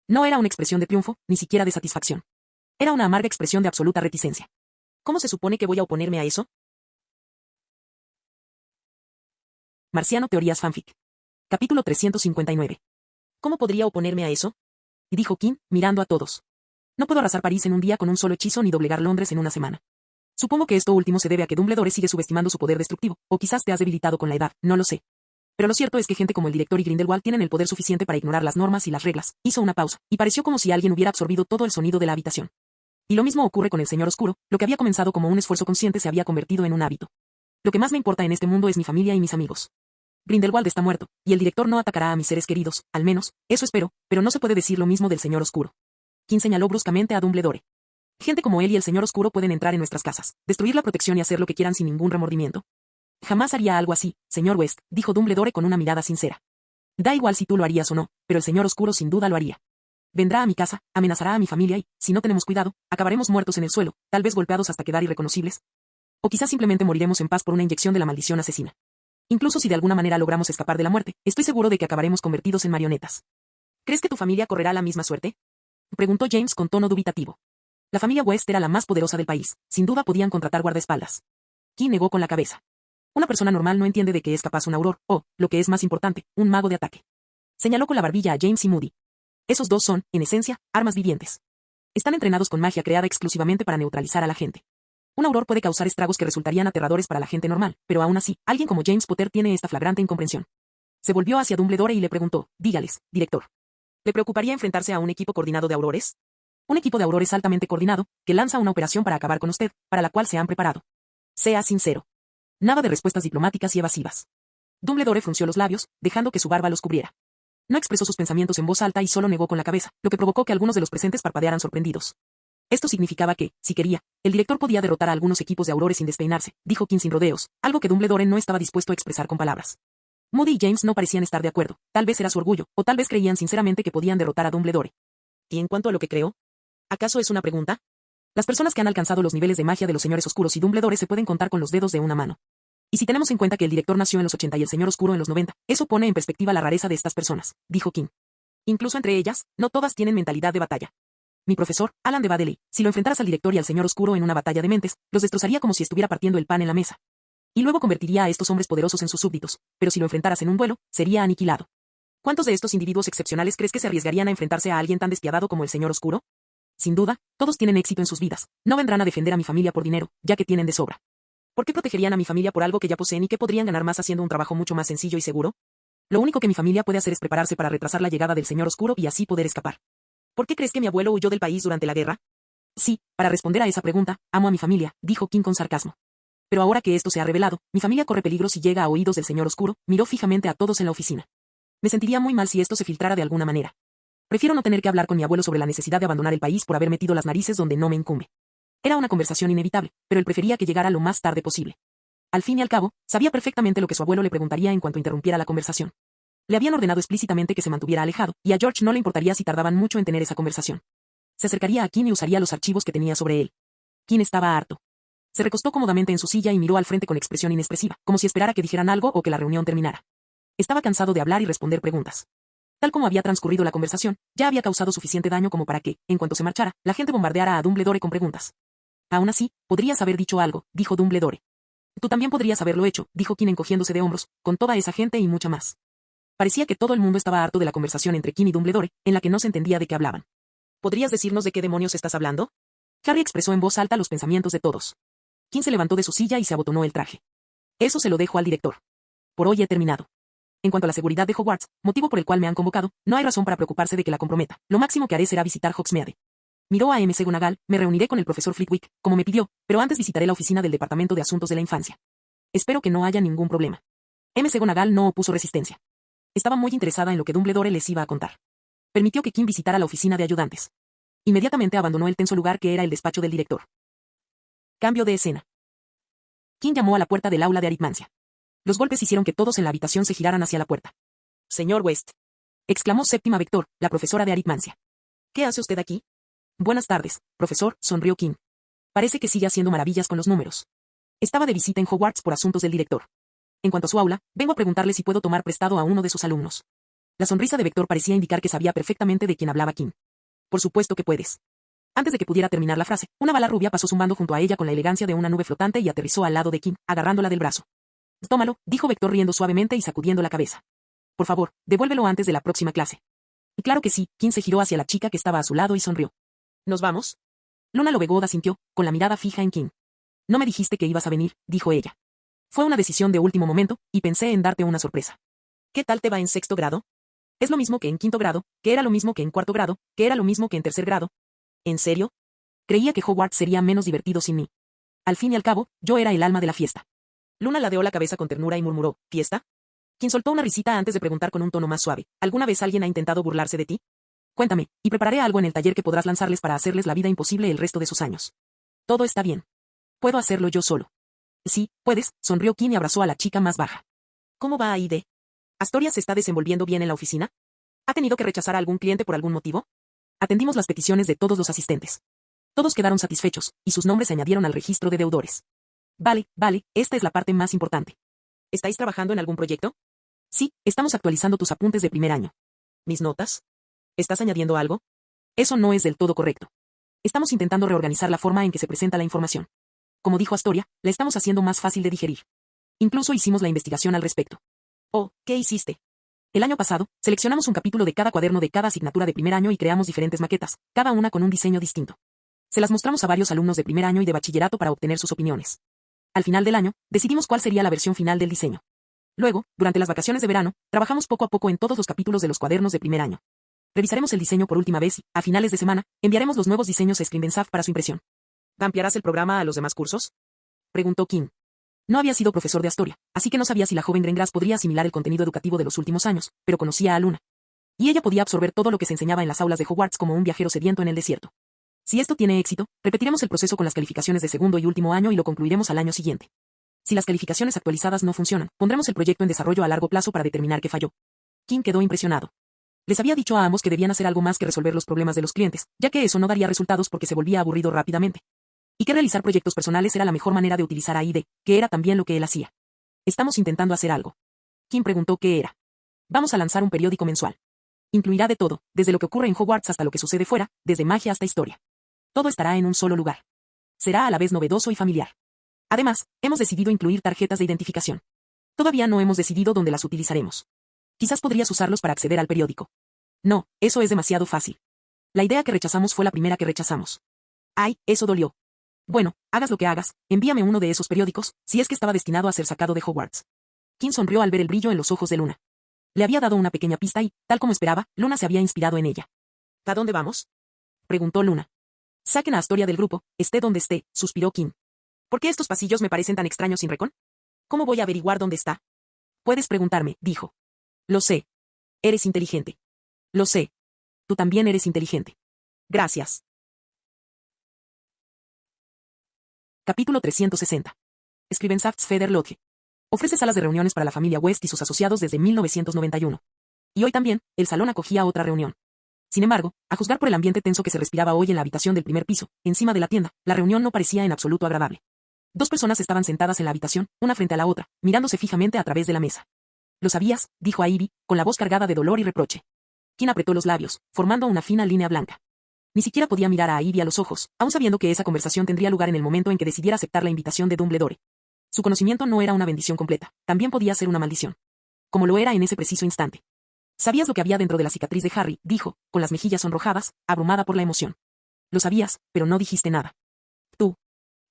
No era una expresión de triunfo, ni siquiera de satisfacción. Era una amarga expresión de absoluta reticencia. ¿Cómo se supone que voy a oponerme a eso? Marciano Teorías Fanfic. Capítulo 359. ¿Cómo podría oponerme a eso?, dijo Kim, mirando a todos. No puedo arrasar París en un día con un solo hechizo ni doblegar Londres en una semana. Supongo que esto último se debe a que Dumbledore sigue subestimando su poder destructivo, o quizás te has debilitado con la edad, no lo sé. Pero lo cierto es que gente como el director y Grindelwald tienen el poder suficiente para ignorar las normas y las reglas. Hizo una pausa, y pareció como si alguien hubiera absorbido todo el sonido de la habitación. Y lo mismo ocurre con el Señor Oscuro, lo que había comenzado como un esfuerzo consciente se había convertido en un hábito. Lo que más me importa en este mundo es mi familia y mis amigos. Grindelwald está muerto, y el director no atacará a mis seres queridos, al menos, eso espero, pero no se puede decir lo mismo del Señor Oscuro. Kim señaló bruscamente a Dumbledore. Gente como él y el Señor Oscuro pueden entrar en nuestras casas, destruir la protección y hacer lo que quieran sin ningún remordimiento. Jamás haría algo así, señor West, dijo Dumbledore con una mirada sincera. Da igual si tú lo harías o no, pero el Señor Oscuro sin duda lo haría. Vendrá a mi casa, amenazará a mi familia y, si no tenemos cuidado, acabaremos muertos en el suelo, tal vez golpeados hasta quedar irreconocibles. O quizás simplemente moriremos en paz por una inyección de la maldición asesina. Incluso si de alguna manera logramos escapar de la muerte, estoy seguro de que acabaremos convertidos en marionetas. ¿Crees que tu familia correrá la misma suerte? Preguntó James con tono dubitativo. La familia West era la más poderosa del país, sin duda podían contratar guardaespaldas. Kim negó con la cabeza. Una persona normal no entiende de qué es capaz un auror, o, lo que es más importante, un mago de ataque. Señaló con la barbilla a James y Moody. Esos dos son, en esencia, armas vivientes. Están entrenados con magia creada exclusivamente para neutralizar a la gente. Un auror puede causar estragos que resultarían aterradores para la gente normal, pero aún así, alguien como James Potter tiene esta flagrante incomprensión. Se volvió hacia Dumbledore y le preguntó, dígales, director. ¿Le preocuparía enfrentarse a un equipo coordinado de aurores? Un equipo de aurores altamente coordinado, que lanza una operación para acabar con usted, para la cual se han preparado. Sea sincero. Nada de respuestas diplomáticas y evasivas. Dumbledore frunció los labios, dejando que su barba los cubriera. No expresó sus pensamientos en voz alta y solo negó con la cabeza, lo que provocó que algunos de los presentes parpadearan sorprendidos. Esto significaba que, si quería, el director podía derrotar a algunos equipos de aurores sin despeinarse, dijo Kim sin rodeos, algo que Dumbledore no estaba dispuesto a expresar con palabras. Moody y James no parecían estar de acuerdo, tal vez era su orgullo, o tal vez creían sinceramente que podían derrotar a Dumbledore. ¿Y en cuanto a lo que creo? ¿Acaso es una pregunta? Las personas que han alcanzado los niveles de magia de los señores oscuros y Dumbledore se pueden contar con los dedos de una mano. Y si tenemos en cuenta que el director nació en los 80 y el señor oscuro en los 90, eso pone en perspectiva la rareza de estas personas, dijo Kim. Incluso entre ellas, no todas tienen mentalidad de batalla. Mi profesor, Alan de Badeley, si lo enfrentaras al director y al señor oscuro en una batalla de mentes, los destrozaría como si estuviera partiendo el pan en la mesa. Y luego convertiría a estos hombres poderosos en sus súbditos, pero si lo enfrentaras en un duelo, sería aniquilado. ¿Cuántos de estos individuos excepcionales crees que se arriesgarían a enfrentarse a alguien tan despiadado como el señor oscuro? Sin duda, todos tienen éxito en sus vidas. No vendrán a defender a mi familia por dinero, ya que tienen de sobra. ¿Por qué protegerían a mi familia por algo que ya poseen y que podrían ganar más haciendo un trabajo mucho más sencillo y seguro? Lo único que mi familia puede hacer es prepararse para retrasar la llegada del señor oscuro y así poder escapar. ¿Por qué crees que mi abuelo huyó del país durante la guerra? Sí, para responder a esa pregunta, amo a mi familia, dijo Kim con sarcasmo. Pero ahora que esto se ha revelado, mi familia corre peligro si llega a oídos del señor oscuro, miró fijamente a todos en la oficina. Me sentiría muy mal si esto se filtrara de alguna manera. Prefiero no tener que hablar con mi abuelo sobre la necesidad de abandonar el país por haber metido las narices donde no me incumbe. Era una conversación inevitable, pero él prefería que llegara lo más tarde posible. Al fin y al cabo, sabía perfectamente lo que su abuelo le preguntaría en cuanto interrumpiera la conversación. Le habían ordenado explícitamente que se mantuviera alejado, y a George no le importaría si tardaban mucho en tener esa conversación. Se acercaría a Kim y usaría los archivos que tenía sobre él. Kim estaba harto. Se recostó cómodamente en su silla y miró al frente con expresión inexpresiva, como si esperara que dijeran algo o que la reunión terminara. Estaba cansado de hablar y responder preguntas. Tal como había transcurrido la conversación, ya había causado suficiente daño como para que, en cuanto se marchara, la gente bombardeara a Dumbledore con preguntas. Aún así, podrías haber dicho algo, dijo Dumbledore. Tú también podrías haberlo hecho, dijo Kim encogiéndose de hombros, con toda esa gente y mucha más. Parecía que todo el mundo estaba harto de la conversación entre Kim y Dumbledore, en la que no se entendía de qué hablaban. ¿Podrías decirnos de qué demonios estás hablando? Harry expresó en voz alta los pensamientos de todos. Kim se levantó de su silla y se abotonó el traje. Eso se lo dejo al director. Por hoy he terminado. En cuanto a la seguridad de Hogwarts, motivo por el cual me han convocado, no hay razón para preocuparse de que la comprometa. Lo máximo que haré será visitar Hogsmeade. Miró a McGonagall, me reuniré con el profesor Flitwick, como me pidió, pero antes visitaré la oficina del Departamento de Asuntos de la Infancia. Espero que no haya ningún problema. McGonagall no opuso resistencia. Estaba muy interesada en lo que Dumbledore les iba a contar. Permitió que Kim visitara la oficina de ayudantes. Inmediatamente abandonó el tenso lugar que era el despacho del director. Cambio de escena. Kim llamó a la puerta del aula de aritmancia. Los golpes hicieron que todos en la habitación se giraran hacia la puerta. Señor West, exclamó Séptima Vector, la profesora de aritmancia. ¿Qué hace usted aquí? Buenas tardes, profesor, sonrió Kim. Parece que sigue haciendo maravillas con los números. Estaba de visita en Hogwarts por asuntos del director. En cuanto a su aula, vengo a preguntarle si puedo tomar prestado a uno de sus alumnos. La sonrisa de Vector parecía indicar que sabía perfectamente de quién hablaba Kim. Por supuesto que puedes. Antes de que pudiera terminar la frase, una bala rubia pasó zumbando junto a ella con la elegancia de una nube flotante y aterrizó al lado de Kim, agarrándola del brazo. Tómalo, dijo Vector riendo suavemente y sacudiendo la cabeza. Por favor, devuélvelo antes de la próxima clase. Y claro que sí, Kim se giró hacia la chica que estaba a su lado y sonrió. ¿Nos vamos? Luna Lovegood asintió, con la mirada fija en Kim. No me dijiste que ibas a venir, dijo ella. Fue una decisión de último momento, y pensé en darte una sorpresa. ¿Qué tal te va en sexto grado? Es lo mismo que en quinto grado, que era lo mismo que en cuarto grado, que era lo mismo que en tercer grado. ¿En serio? Creía que Hogwarts sería menos divertido sin mí. Al fin y al cabo, yo era el alma de la fiesta. Luna ladeó la cabeza con ternura y murmuró, ¿fiesta? Quien soltó una risita antes de preguntar con un tono más suave, ¿alguna vez alguien ha intentado burlarse de ti? Cuéntame, y prepararé algo en el taller que podrás lanzarles para hacerles la vida imposible el resto de sus años. Todo está bien. Puedo hacerlo yo solo. Sí, puedes, sonrió Kim y abrazó a la chica más baja. ¿Cómo va Aide? ¿Astoria se está desenvolviendo bien en la oficina? ¿Ha tenido que rechazar a algún cliente por algún motivo? Atendimos las peticiones de todos los asistentes. Todos quedaron satisfechos, y sus nombres se añadieron al registro de deudores. Vale, esta es la parte más importante. ¿Estáis trabajando en algún proyecto? Sí, estamos actualizando tus apuntes de primer año. ¿Mis notas? ¿Estás añadiendo algo? Eso no es del todo correcto. Estamos intentando reorganizar la forma en que se presenta la información. Como dijo Astoria, la estamos haciendo más fácil de digerir. Incluso hicimos la investigación al respecto. Oh, ¿qué hiciste? El año pasado, seleccionamos un capítulo de cada cuaderno de cada asignatura de primer año y creamos diferentes maquetas, cada una con un diseño distinto. Se las mostramos a varios alumnos de primer año y de bachillerato para obtener sus opiniones. Al final del año, decidimos cuál sería la versión final del diseño. Luego, durante las vacaciones de verano, trabajamos poco a poco en todos los capítulos de los cuadernos de primer año. Revisaremos el diseño por última vez y, a finales de semana, enviaremos los nuevos diseños a Scribenshaft para su impresión. ¿Ampliarás el programa a los demás cursos? Preguntó Kim. No había sido profesor de Astoria, así que no sabía si la joven Grengrass podría asimilar el contenido educativo de los últimos años, pero conocía a Luna. Y ella podía absorber todo lo que se enseñaba en las aulas de Hogwarts como un viajero sediento en el desierto. Si esto tiene éxito, repetiremos el proceso con las calificaciones de segundo y último año y lo concluiremos al año siguiente. Si las calificaciones actualizadas no funcionan, pondremos el proyecto en desarrollo a largo plazo para determinar qué falló. Kim quedó impresionado. Les había dicho a ambos que debían hacer algo más que resolver los problemas de los clientes, ya que eso no daría resultados porque se volvía aburrido rápidamente. Y que realizar proyectos personales era la mejor manera de utilizar a ID, que era también lo que él hacía. Estamos intentando hacer algo. Kim preguntó qué era. Vamos a lanzar un periódico mensual. Incluirá de todo, desde lo que ocurre en Hogwarts hasta lo que sucede fuera, desde magia hasta historia. Todo estará en un solo lugar. Será a la vez novedoso y familiar. Además, hemos decidido incluir tarjetas de identificación. Todavía no hemos decidido dónde las utilizaremos. Quizás podrías usarlos para acceder al periódico. No, eso es demasiado fácil. La idea que rechazamos fue la primera que rechazamos. Ay, eso dolió. Bueno, hagas lo que hagas, envíame uno de esos periódicos, si es que estaba destinado a ser sacado de Hogwarts. Kim sonrió al ver el brillo en los ojos de Luna. Le había dado una pequeña pista y, tal como esperaba, Luna se había inspirado en ella. ¿A dónde vamos? Preguntó Luna. Saquen a Astoria del grupo, esté donde esté, suspiró Kim. ¿Por qué estos pasillos me parecen tan extraños sin Recon? ¿Cómo voy a averiguar dónde está? Puedes preguntarme, dijo. Lo sé. Eres inteligente. Lo sé. Tú también eres inteligente. Gracias. Capítulo 360. Scribenshaft's Feather Lodge. Ofrece salas de reuniones para la familia West y sus asociados desde 1991. Y hoy también, el salón acogía otra reunión. Sin embargo, a juzgar por el ambiente tenso que se respiraba hoy en la habitación del primer piso, encima de la tienda, la reunión no parecía en absoluto agradable. Dos personas estaban sentadas en la habitación, una frente a la otra, mirándose fijamente a través de la mesa. ¿Lo sabías?, dijo a Ivy, con la voz cargada de dolor y reproche. Kim apretó los labios, formando una fina línea blanca. Ni siquiera podía mirar a Ivy a los ojos, aun sabiendo que esa conversación tendría lugar en el momento en que decidiera aceptar la invitación de Dumbledore. Su conocimiento no era una bendición completa, también podía ser una maldición. Como lo era en ese preciso instante. ¿Sabías lo que había dentro de la cicatriz de Harry?, dijo, con las mejillas sonrojadas, abrumada por la emoción. Lo sabías, pero no dijiste nada. Tú.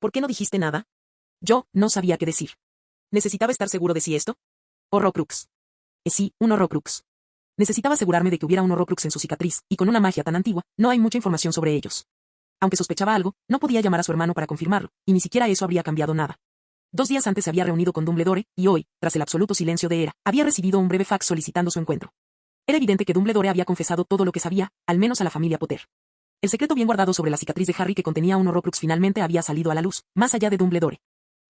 ¿Por qué no dijiste nada? Yo no sabía qué decir. ¿Necesitaba estar seguro de si esto? Horrocrux. Sí, un Horrocrux. Necesitaba asegurarme de que hubiera un Horrocrux en su cicatriz, y con una magia tan antigua, no hay mucha información sobre ellos. Aunque sospechaba algo, no podía llamar a su hermano para confirmarlo, y ni siquiera eso habría cambiado nada. 2 días antes se había reunido con Dumbledore, y hoy, tras el absoluto silencio de Era, había recibido un breve fax solicitando su encuentro. Era evidente que Dumbledore había confesado todo lo que sabía, al menos a la familia Potter. El secreto bien guardado sobre la cicatriz de Harry que contenía un Horrocrux finalmente había salido a la luz, más allá de Dumbledore.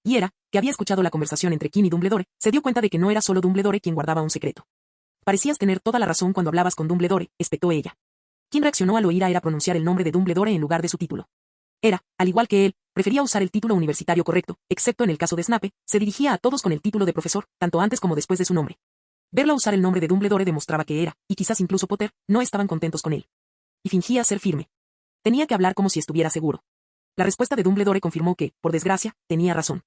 Y Era, que había escuchado la conversación entre Kim y Dumbledore, se dio cuenta de que no era solo Dumbledore quien guardaba un secreto. Parecías tener toda la razón cuando hablabas con Dumbledore, espetó ella. Kim reaccionó al oír a Era pronunciar el nombre de Dumbledore en lugar de su título. Era, al igual que él, prefería usar el título universitario correcto, excepto en el caso de Snape, se dirigía a todos con el título de profesor, tanto antes como después de su nombre. Verlo usar el nombre de Dumbledore demostraba que Era, y quizás incluso Potter, no estaban contentos con él. Y fingía ser firme. Tenía que hablar como si estuviera seguro. La respuesta de Dumbledore confirmó que, por desgracia, tenía razón.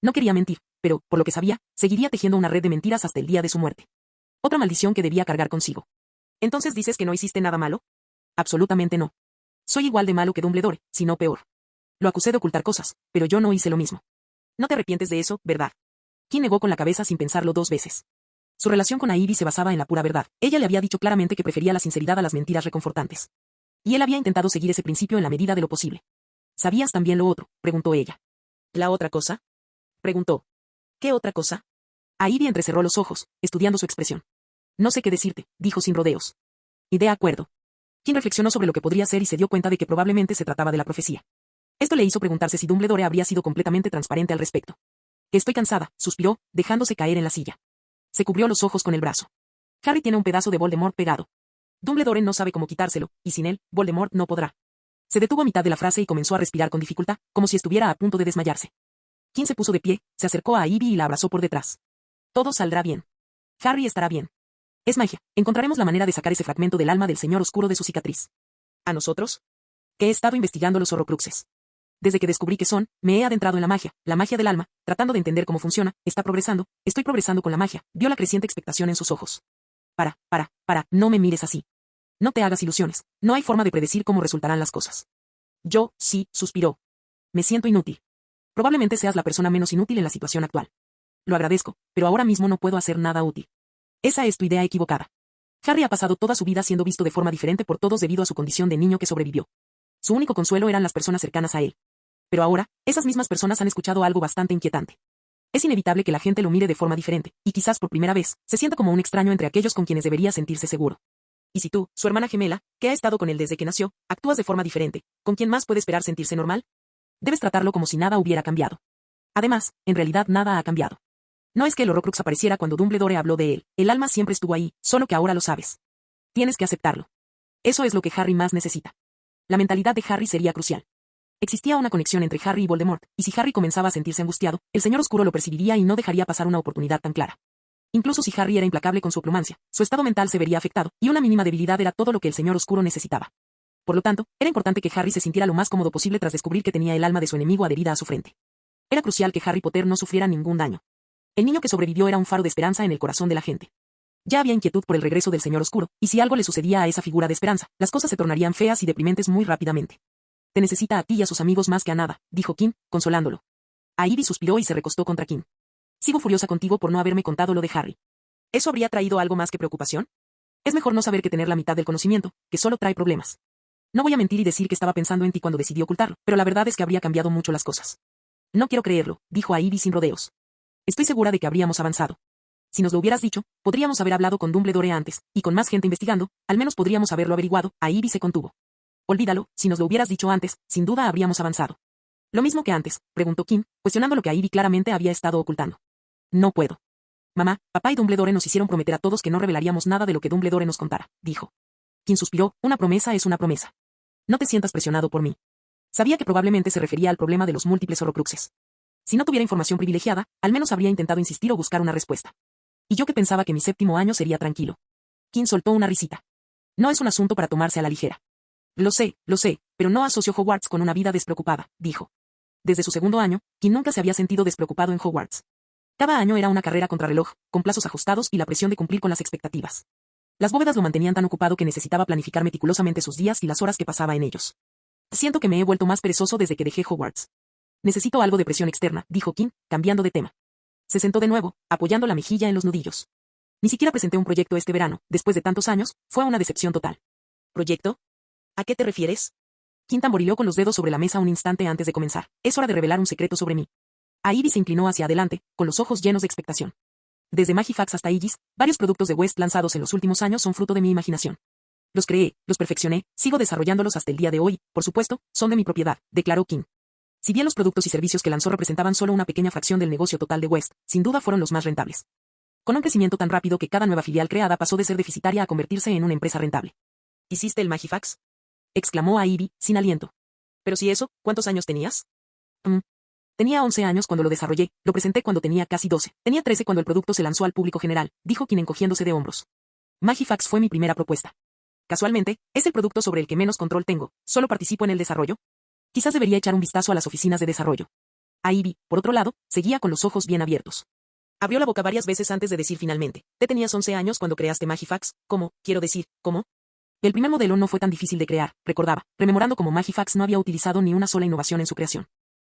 No quería mentir, pero, por lo que sabía, seguiría tejiendo una red de mentiras hasta el día de su muerte. Otra maldición que debía cargar consigo. ¿Entonces dices que no hiciste nada malo? Absolutamente no. Soy igual de malo que Dumbledore, si no peor. Lo acusé de ocultar cosas, pero yo no hice lo mismo. No te arrepientes de eso, ¿verdad? Kim negó con la cabeza sin pensarlo 2 veces. Su relación con Ivy se basaba en la pura verdad. Ella le había dicho claramente que prefería la sinceridad a las mentiras reconfortantes. Y él había intentado seguir ese principio en la medida de lo posible. ¿Sabías también lo otro?, preguntó ella. ¿La otra cosa?, preguntó. ¿Qué otra cosa? Ivy entrecerró los ojos, estudiando su expresión. No sé qué decirte, dijo sin rodeos. Y de acuerdo. Kim reflexionó sobre lo que podría ser y se dio cuenta de que probablemente se trataba de la profecía. Esto le hizo preguntarse si Dumbledore habría sido completamente transparente al respecto. Estoy cansada, suspiró, dejándose caer en la silla. Se cubrió los ojos con el brazo. Harry tiene un pedazo de Voldemort pegado. Dumbledore no sabe cómo quitárselo, y sin él, Voldemort no podrá. Se detuvo a mitad de la frase y comenzó a respirar con dificultad, como si estuviera a punto de desmayarse. Quinn se puso de pie, se acercó a Ivy y la abrazó por detrás. Todo saldrá bien. Harry estará bien. Es magia, encontraremos la manera de sacar ese fragmento del alma del señor oscuro de su cicatriz. ¿A nosotros? Que he estado investigando los horrocruxes. Desde que descubrí qué son, me he adentrado en la magia del alma, tratando de entender cómo funciona, estoy progresando con la magia, vio la creciente expectación en sus ojos. No me mires así. No te hagas ilusiones, no hay forma de predecir cómo resultarán las cosas. Yo, sí, suspiró. Me siento inútil. Probablemente seas la persona menos inútil en la situación actual. Lo agradezco, pero ahora mismo no puedo hacer nada útil. Esa es tu idea equivocada. Harry ha pasado toda su vida siendo visto de forma diferente por todos debido a su condición de niño que sobrevivió. Su único consuelo eran las personas cercanas a él. Pero ahora, esas mismas personas han escuchado algo bastante inquietante. Es inevitable que la gente lo mire de forma diferente, y quizás por primera vez, se sienta como un extraño entre aquellos con quienes debería sentirse seguro. Y si tú, su hermana gemela, que ha estado con él desde que nació, actúas de forma diferente, ¿con quién más puede esperar sentirse normal? Debes tratarlo como si nada hubiera cambiado. Además, en realidad nada ha cambiado. No es que el Horrocrux apareciera cuando Dumbledore habló de él, el alma siempre estuvo ahí, solo que ahora lo sabes. Tienes que aceptarlo. Eso es lo que Harry más necesita. La mentalidad de Harry sería crucial. Existía una conexión entre Harry y Voldemort, y si Harry comenzaba a sentirse angustiado, el señor oscuro lo percibiría y no dejaría pasar una oportunidad tan clara. Incluso si Harry era implacable con su oplumancia, su estado mental se vería afectado, y una mínima debilidad era todo lo que el señor oscuro necesitaba. Por lo tanto, era importante que Harry se sintiera lo más cómodo posible tras descubrir que tenía el alma de su enemigo adherida a su frente. Era crucial que Harry Potter no sufriera ningún daño. El niño que sobrevivió era un faro de esperanza en el corazón de la gente. Ya había inquietud por el regreso del señor oscuro, y si algo le sucedía a esa figura de esperanza, las cosas se tornarían feas y deprimentes muy rápidamente. Te necesita a ti y a sus amigos más que a nada, dijo Kim, consolándolo. A Ivy suspiró y se recostó contra Kim. Sigo furiosa contigo por no haberme contado lo de Harry. ¿Eso habría traído algo más que preocupación? Es mejor no saber que tener la mitad del conocimiento, que solo trae problemas. No voy a mentir y decir que estaba pensando en ti cuando decidí ocultarlo, pero la verdad es que habría cambiado mucho las cosas. No quiero creerlo, dijo a Ivy sin rodeos. Estoy segura de que habríamos avanzado. Si nos lo hubieras dicho, podríamos haber hablado con Dumbledore antes, y con más gente investigando, al menos podríamos haberlo averiguado. A Ivy se contuvo. Olvídalo, si nos lo hubieras dicho antes, sin duda habríamos avanzado. ¿Lo mismo que antes?, preguntó Kim, cuestionando lo que a Ivy claramente había estado ocultando. No puedo. Mamá, papá y Dumbledore nos hicieron prometer a todos que no revelaríamos nada de lo que Dumbledore nos contara, dijo. Kim suspiró, una promesa es una promesa. No te sientas presionado por mí. Sabía que probablemente se refería al problema de los múltiples horrocruxes. Si no tuviera información privilegiada, al menos habría intentado insistir o buscar una respuesta. Y yo que pensaba que mi 7º año sería tranquilo. Kim soltó una risita. No es un asunto para tomarse a la ligera. Lo sé, pero no asocio Hogwarts con una vida despreocupada, dijo. Desde su 2º año, Kim nunca se había sentido despreocupado en Hogwarts. Cada año era una carrera contrarreloj, con plazos ajustados y la presión de cumplir con las expectativas. Las bóvedas lo mantenían tan ocupado que necesitaba planificar meticulosamente sus días y las horas que pasaba en ellos. Siento que me he vuelto más perezoso desde que dejé Hogwarts. Necesito algo de presión externa, dijo Kim, cambiando de tema. Se sentó de nuevo, apoyando la mejilla en los nudillos. Ni siquiera presenté un proyecto este verano, después de tantos años, fue una decepción total. ¿Proyecto? ¿A qué te refieres? Kim tamborileó con los dedos sobre la mesa un instante antes de comenzar. Es hora de revelar un secreto sobre mí. A Ivy se inclinó hacia adelante, con los ojos llenos de expectación. Desde Magifax hasta Aegis, varios productos de West lanzados en los últimos años son fruto de mi imaginación. Los creé, los perfeccioné, sigo desarrollándolos hasta el día de hoy, por supuesto, son de mi propiedad, declaró Kim. Si bien los productos y servicios que lanzó representaban solo una pequeña fracción del negocio total de West, sin duda fueron los más rentables. Con un crecimiento tan rápido que cada nueva filial creada pasó de ser deficitaria a convertirse en una empresa rentable. ¿Hiciste el Magifax?, exclamó a Ivy, sin aliento. Pero si eso, ¿cuántos años tenías? Tenía 11 años cuando lo desarrollé, lo presenté cuando tenía casi 12, tenía 13 cuando el producto se lanzó al público general, dijo Kim encogiéndose de hombros. Magifax fue mi primera propuesta. Casualmente, es el producto sobre el que menos control tengo, solo participo en el desarrollo. Quizás debería echar un vistazo a las oficinas de desarrollo. A Ivy, por otro lado, seguía con los ojos bien abiertos. Abrió la boca varias veces antes de decir finalmente, ¿te tenías 11 años cuando creaste Magifax? ¿Cómo? Quiero decir, ¿cómo? El primer modelo no fue tan difícil de crear, recordaba, rememorando cómo Magifax no había utilizado ni una sola innovación en su creación.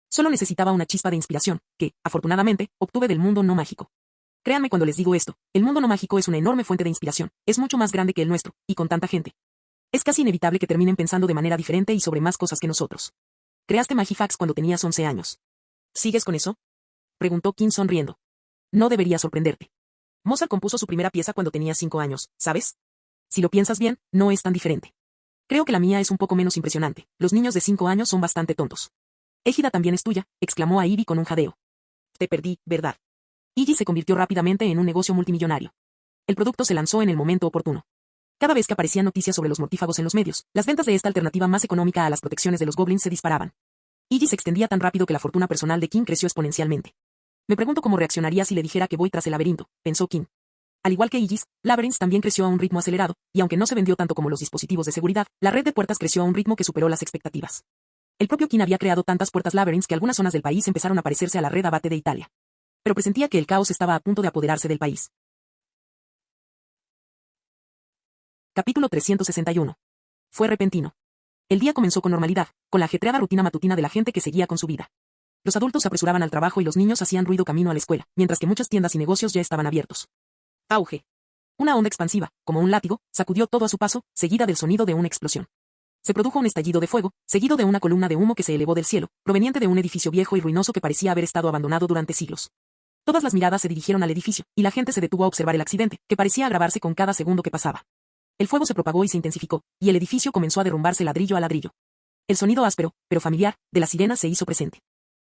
Solo necesitaba una chispa de inspiración, que, afortunadamente, obtuve del mundo no mágico. Créanme cuando les digo esto, el mundo no mágico es una enorme fuente de inspiración, es mucho más grande que el nuestro, y con tanta gente. Es casi inevitable que terminen pensando de manera diferente y sobre más cosas que nosotros. Creaste Magifax cuando tenías 11 años. ¿Sigues con eso?, preguntó Kim sonriendo. No debería sorprenderte. Mozart compuso su primera pieza cuando tenía 5 años, ¿sabes? Si lo piensas bien, no es tan diferente. Creo que la mía es un poco menos impresionante, los niños de 5 años son bastante tontos. Égida también es tuya, exclamó a Ivy con un jadeo. Te perdí, ¿verdad? Iggy se convirtió rápidamente en un negocio multimillonario. El producto se lanzó en el momento oportuno. Cada vez que aparecían noticias sobre los mortífagos en los medios, las ventas de esta alternativa más económica a las protecciones de los goblins se disparaban. Iggy se extendía tan rápido que la fortuna personal de King creció exponencialmente. Me pregunto cómo reaccionaría si le dijera que voy tras el laberinto, pensó King. Al igual que Iggy's, Labyrinth también creció a un ritmo acelerado, y aunque no se vendió tanto como los dispositivos de seguridad, la red de puertas creció a un ritmo que superó las expectativas. El propio King había creado tantas puertas Labyrinth que algunas zonas del país empezaron a parecerse a la red Abate de Italia. Pero presentía que el caos estaba a punto de apoderarse del país. Capítulo 361. Fue repentino. El día comenzó con normalidad, con la ajetreada rutina matutina de la gente que seguía con su vida. Los adultos se apresuraban al trabajo y los niños hacían ruido camino a la escuela, mientras que muchas tiendas y negocios ya estaban abiertos. Auge. Una onda expansiva, como un látigo, sacudió todo a su paso, seguida del sonido de una explosión. Se produjo un estallido de fuego, seguido de una columna de humo que se elevó del cielo, proveniente de un edificio viejo y ruinoso que parecía haber estado abandonado durante siglos. Todas las miradas se dirigieron al edificio, y la gente se detuvo a observar el accidente, que parecía agravarse con cada segundo que pasaba. El fuego se propagó y se intensificó, y el edificio comenzó a derrumbarse ladrillo a ladrillo. El sonido áspero, pero familiar, de las sirenas se hizo presente.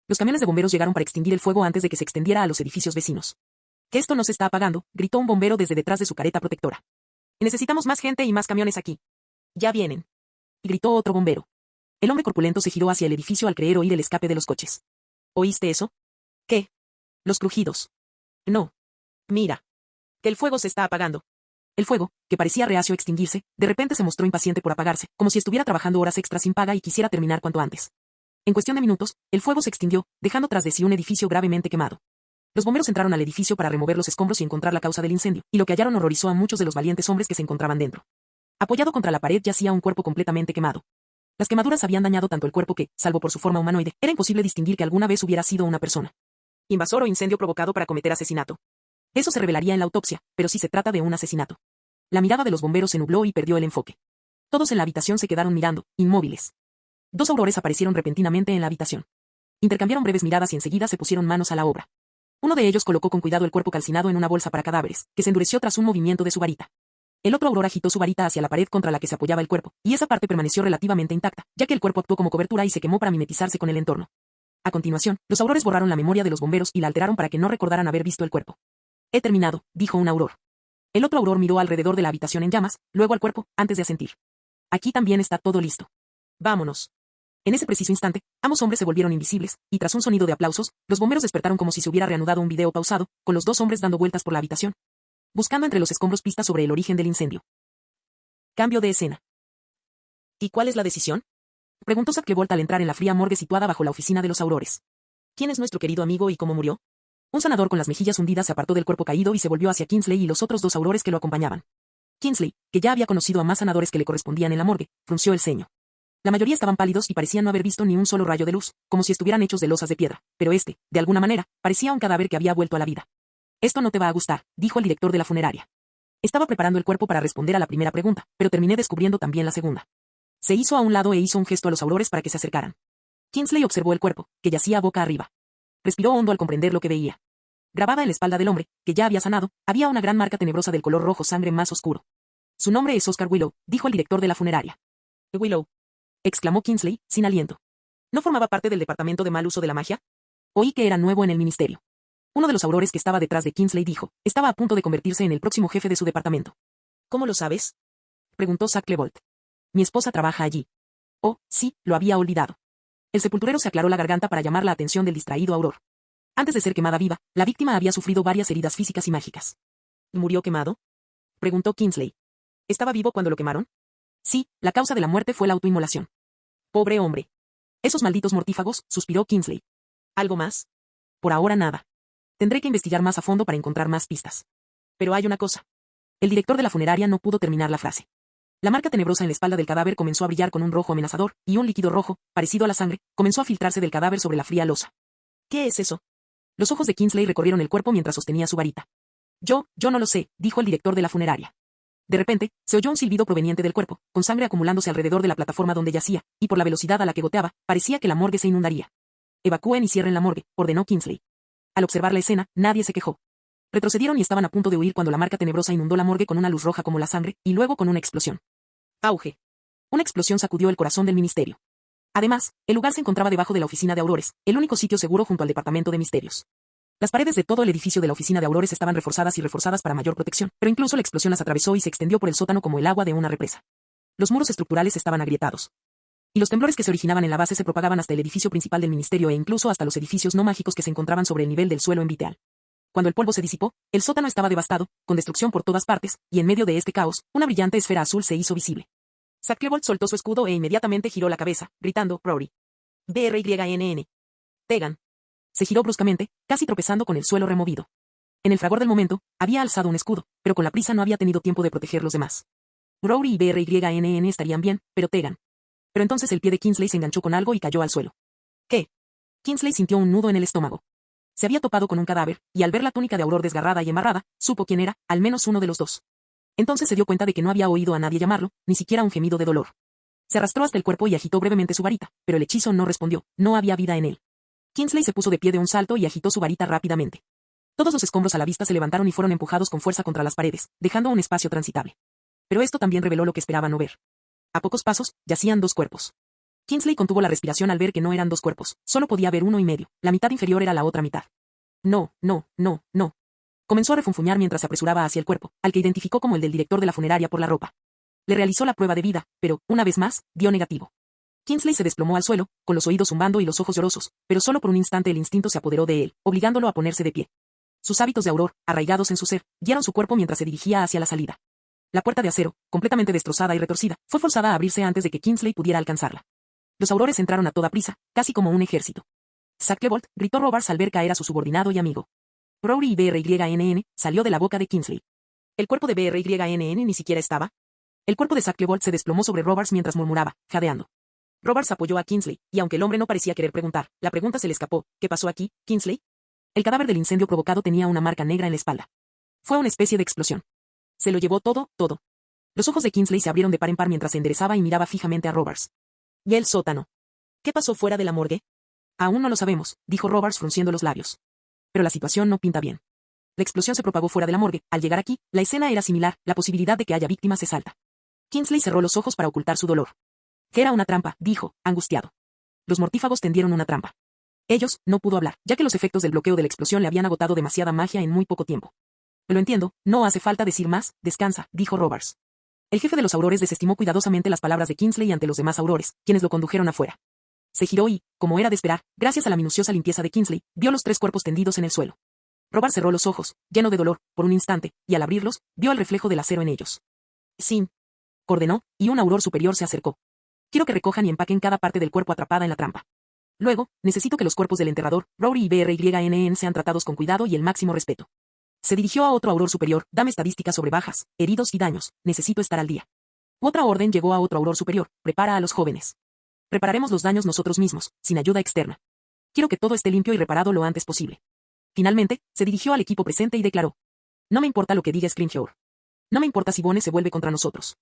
Los camiones de bomberos llegaron para extinguir el fuego antes de que se extendiera a los edificios vecinos. «Que esto no se está apagando», gritó un bombero desde detrás de su careta protectora. «Necesitamos más gente y más camiones aquí. Ya vienen», gritó otro bombero. El hombre corpulento se giró hacia el edificio al creer oír el escape de los coches. «¿Oíste eso?» «¿Qué?» «Los crujidos». «No. Mira. Que el fuego se está apagando». El fuego, que parecía reacio a extinguirse, de repente se mostró impaciente por apagarse, como si estuviera trabajando horas extras sin paga y quisiera terminar cuanto antes. En cuestión de minutos, el fuego se extinguió, dejando tras de sí un edificio gravemente quemado. Los bomberos entraron al edificio para remover los escombros y encontrar la causa del incendio, y lo que hallaron horrorizó a muchos de los valientes hombres que se encontraban dentro. Apoyado contra la pared yacía un cuerpo completamente quemado. Las quemaduras habían dañado tanto el cuerpo que, salvo por su forma humanoide, era imposible distinguir que alguna vez hubiera sido una persona. Invasor o incendio provocado para cometer asesinato. Eso se revelaría en la autopsia, pero sí se trata de un asesinato. La mirada de los bomberos se nubló y perdió el enfoque. Todos en la habitación se quedaron mirando, inmóviles. Dos aurores aparecieron repentinamente en la habitación. Intercambiaron breves miradas y enseguida se pusieron manos a la obra. Uno de ellos colocó con cuidado el cuerpo calcinado en una bolsa para cadáveres, que se endureció tras un movimiento de su varita. El otro auror agitó su varita hacia la pared contra la que se apoyaba el cuerpo, y esa parte permaneció relativamente intacta, ya que el cuerpo actuó como cobertura y se quemó para mimetizarse con el entorno. A continuación, los aurores borraron la memoria de los bomberos y la alteraron para que no recordaran haber visto el cuerpo. «He terminado», dijo un auror. El otro auror miró alrededor de la habitación en llamas, luego al cuerpo, antes de asentir. «Aquí también está todo listo. Vámonos». En ese preciso instante, ambos hombres se volvieron invisibles, y tras un sonido de aplausos, los bomberos despertaron como si se hubiera reanudado un video pausado, con los dos hombres dando vueltas por la habitación, buscando entre los escombros pistas sobre el origen del incendio. Cambio de escena. «¿Y cuál es la decisión?», preguntó Shacklebolt al entrar en la fría morgue situada bajo la oficina de los aurores. «¿Quién es nuestro querido amigo y cómo murió?». Un sanador con las mejillas hundidas se apartó del cuerpo caído y se volvió hacia Kingsley y los otros dos aurores que lo acompañaban. Kingsley, que ya había conocido a más sanadores que le correspondían en la morgue, frunció el ceño. La mayoría estaban pálidos y parecían no haber visto ni un solo rayo de luz, como si estuvieran hechos de losas de piedra, pero de alguna manera, parecía un cadáver que había vuelto a la vida. «Esto no te va a gustar», dijo el director de la funeraria. Estaba preparando el cuerpo para responder a la primera pregunta, pero terminé descubriendo también la segunda. Se hizo a un lado e hizo un gesto a los aurores para que se acercaran. Kingsley observó el cuerpo, que yacía boca arriba. Respiró hondo al comprender lo que veía. Grabada en la espalda del hombre, que ya había sanado, había una gran marca tenebrosa del color rojo sangre más oscuro. «Su nombre es Oscar Willow», dijo el director de la funeraria. «Willow», exclamó Kingsley, sin aliento. ¿No formaba parte del departamento de mal uso de la magia? Oí que era nuevo en el ministerio. Uno de los aurores que estaba detrás de Kingsley dijo, estaba a punto de convertirse en el próximo jefe de su departamento. ¿Cómo lo sabes?, preguntó Shacklebolt. Mi esposa trabaja allí. Oh, sí, lo había olvidado. El sepulturero se aclaró la garganta para llamar la atención del distraído auror. Antes de ser quemada viva, la víctima había sufrido varias heridas físicas y mágicas. ¿Murió quemado?, preguntó Kingsley. ¿Estaba vivo cuando lo quemaron? Sí, la causa de la muerte fue la autoinmolación. Pobre hombre. Esos malditos mortífagos, suspiró Kingsley. ¿Algo más? Por ahora nada. Tendré que investigar más a fondo para encontrar más pistas. Pero hay una cosa. El director de la funeraria no pudo terminar la frase. La marca tenebrosa en la espalda del cadáver comenzó a brillar con un rojo amenazador, y un líquido rojo, parecido a la sangre, comenzó a filtrarse del cadáver sobre la fría losa. ¿Qué es eso? Los ojos de Kingsley recorrieron el cuerpo mientras sostenía su varita. Yo no lo sé, dijo el director de la funeraria. De repente, se oyó un silbido proveniente del cuerpo, con sangre acumulándose alrededor de la plataforma donde yacía, y por la velocidad a la que goteaba, parecía que la morgue se inundaría. Evacúen y cierren la morgue, ordenó Kingsley. Al observar la escena, nadie se quejó. Retrocedieron y estaban a punto de huir cuando la marca tenebrosa inundó la morgue con una luz roja como la sangre, y luego con una explosión. Auge. Una explosión sacudió el corazón del ministerio. Además, el lugar se encontraba debajo de la oficina de aurores, el único sitio seguro junto al departamento de misterios. Las paredes de todo el edificio de la oficina de Aurores estaban reforzadas y reforzadas para mayor protección, pero incluso la explosión las atravesó y se extendió por el sótano como el agua de una represa. Los muros estructurales estaban agrietados. Y los temblores que se originaban en la base se propagaban hasta el edificio principal del ministerio e incluso hasta los edificios no mágicos que se encontraban sobre el nivel del suelo en Viteal. Cuando el polvo se disipó, el sótano estaba devastado, con destrucción por todas partes, y en medio de este caos, una brillante esfera azul se hizo visible. Shacklebolt soltó su escudo e inmediatamente giró la cabeza, gritando, Rory. BRYNN. Tegan. Se giró bruscamente, casi tropezando con el suelo removido. En el fragor del momento, había alzado un escudo, pero con la prisa no había tenido tiempo de proteger los demás. Rory y BRYNN estarían bien, pero Tegan. Pero entonces el pie de Kingsley se enganchó con algo y cayó al suelo. ¿Qué? Kingsley sintió un nudo en el estómago. Se había topado con un cadáver, y al ver la túnica de Auror desgarrada y embarrada, supo quién era, al menos uno de los dos. Entonces se dio cuenta de que no había oído a nadie llamarlo, ni siquiera un gemido de dolor. Se arrastró hasta el cuerpo y agitó brevemente su varita, pero el hechizo no respondió, no había vida en él. Kingsley se puso de pie de un salto y agitó su varita rápidamente. Todos los escombros a la vista se levantaron y fueron empujados con fuerza contra las paredes, dejando un espacio transitable. Pero esto también reveló lo que esperaba no ver. A pocos pasos, yacían dos cuerpos. Kingsley contuvo la respiración al ver que no eran dos cuerpos, solo podía ver uno y medio, la mitad inferior era la otra mitad. No, no, no, no. Comenzó a refunfuñar mientras se apresuraba hacia el cuerpo, al que identificó como el del director de la funeraria por la ropa. Le realizó la prueba de vida, pero, una vez más, dio negativo. Kingsley se desplomó al suelo, con los oídos zumbando y los ojos llorosos, pero solo por un instante el instinto se apoderó de él, obligándolo a ponerse de pie. Sus hábitos de Auror, arraigados en su ser, guiaron su cuerpo mientras se dirigía hacia la salida. La puerta de acero, completamente destrozada y retorcida, fue forzada a abrirse antes de que Kingsley pudiera alcanzarla. Los Aurores entraron a toda prisa, casi como un ejército. Shacklebolt, gritó Robards al ver caer a su subordinado y amigo. Rory y BRYNN, salió de la boca de Kingsley. ¿El cuerpo de BRYNN ni siquiera estaba? El cuerpo de Shacklebolt se desplomó sobre Robards mientras murmuraba, jadeando. Robards apoyó a Kingsley, y aunque el hombre no parecía querer preguntar, la pregunta se le escapó. ¿Qué pasó aquí, Kingsley? El cadáver del incendio provocado tenía una marca negra en la espalda. Fue una especie de explosión. Se lo llevó todo, todo. Los ojos de Kingsley se abrieron de par en par mientras se enderezaba y miraba fijamente a Robards. ¿Y el sótano? ¿Qué pasó fuera de la morgue? Aún no lo sabemos, dijo Robards frunciendo los labios. Pero la situación no pinta bien. La explosión se propagó fuera de la morgue. Al llegar aquí, la escena era similar, la posibilidad de que haya víctimas es alta. Kingsley cerró los ojos para ocultar su dolor. Que era una trampa, dijo, angustiado. Los mortífagos tendieron una trampa. Ellos, no pudo hablar, ya que los efectos del bloqueo de la explosión le habían agotado demasiada magia en muy poco tiempo. Lo entiendo, no hace falta decir más, descansa, dijo Robards. El jefe de los Aurores desestimó cuidadosamente las palabras de Kingsley ante los demás Aurores, quienes lo condujeron afuera. Se giró y, como era de esperar, gracias a la minuciosa limpieza de Kingsley, vio los tres cuerpos tendidos en el suelo. Robards cerró los ojos, lleno de dolor, por un instante, y al abrirlos, vio el reflejo del acero en ellos. Sin. Ordenó, y un Auror superior se acercó. Quiero que recojan y empaquen cada parte del cuerpo atrapada en la trampa. Luego, necesito que los cuerpos del enterrador, Rory y BRYNN sean tratados con cuidado y el máximo respeto. Se dirigió a otro Auror superior, dame estadísticas sobre bajas, heridos y daños, necesito estar al día. Otra orden llegó a otro Auror superior, prepara a los jóvenes. Repararemos los daños nosotros mismos, sin ayuda externa. Quiero que todo esté limpio y reparado lo antes posible. Finalmente, se dirigió al equipo presente y declaró. No me importa lo que diga Scrimgeour. No me importa si Bone se vuelve contra nosotros.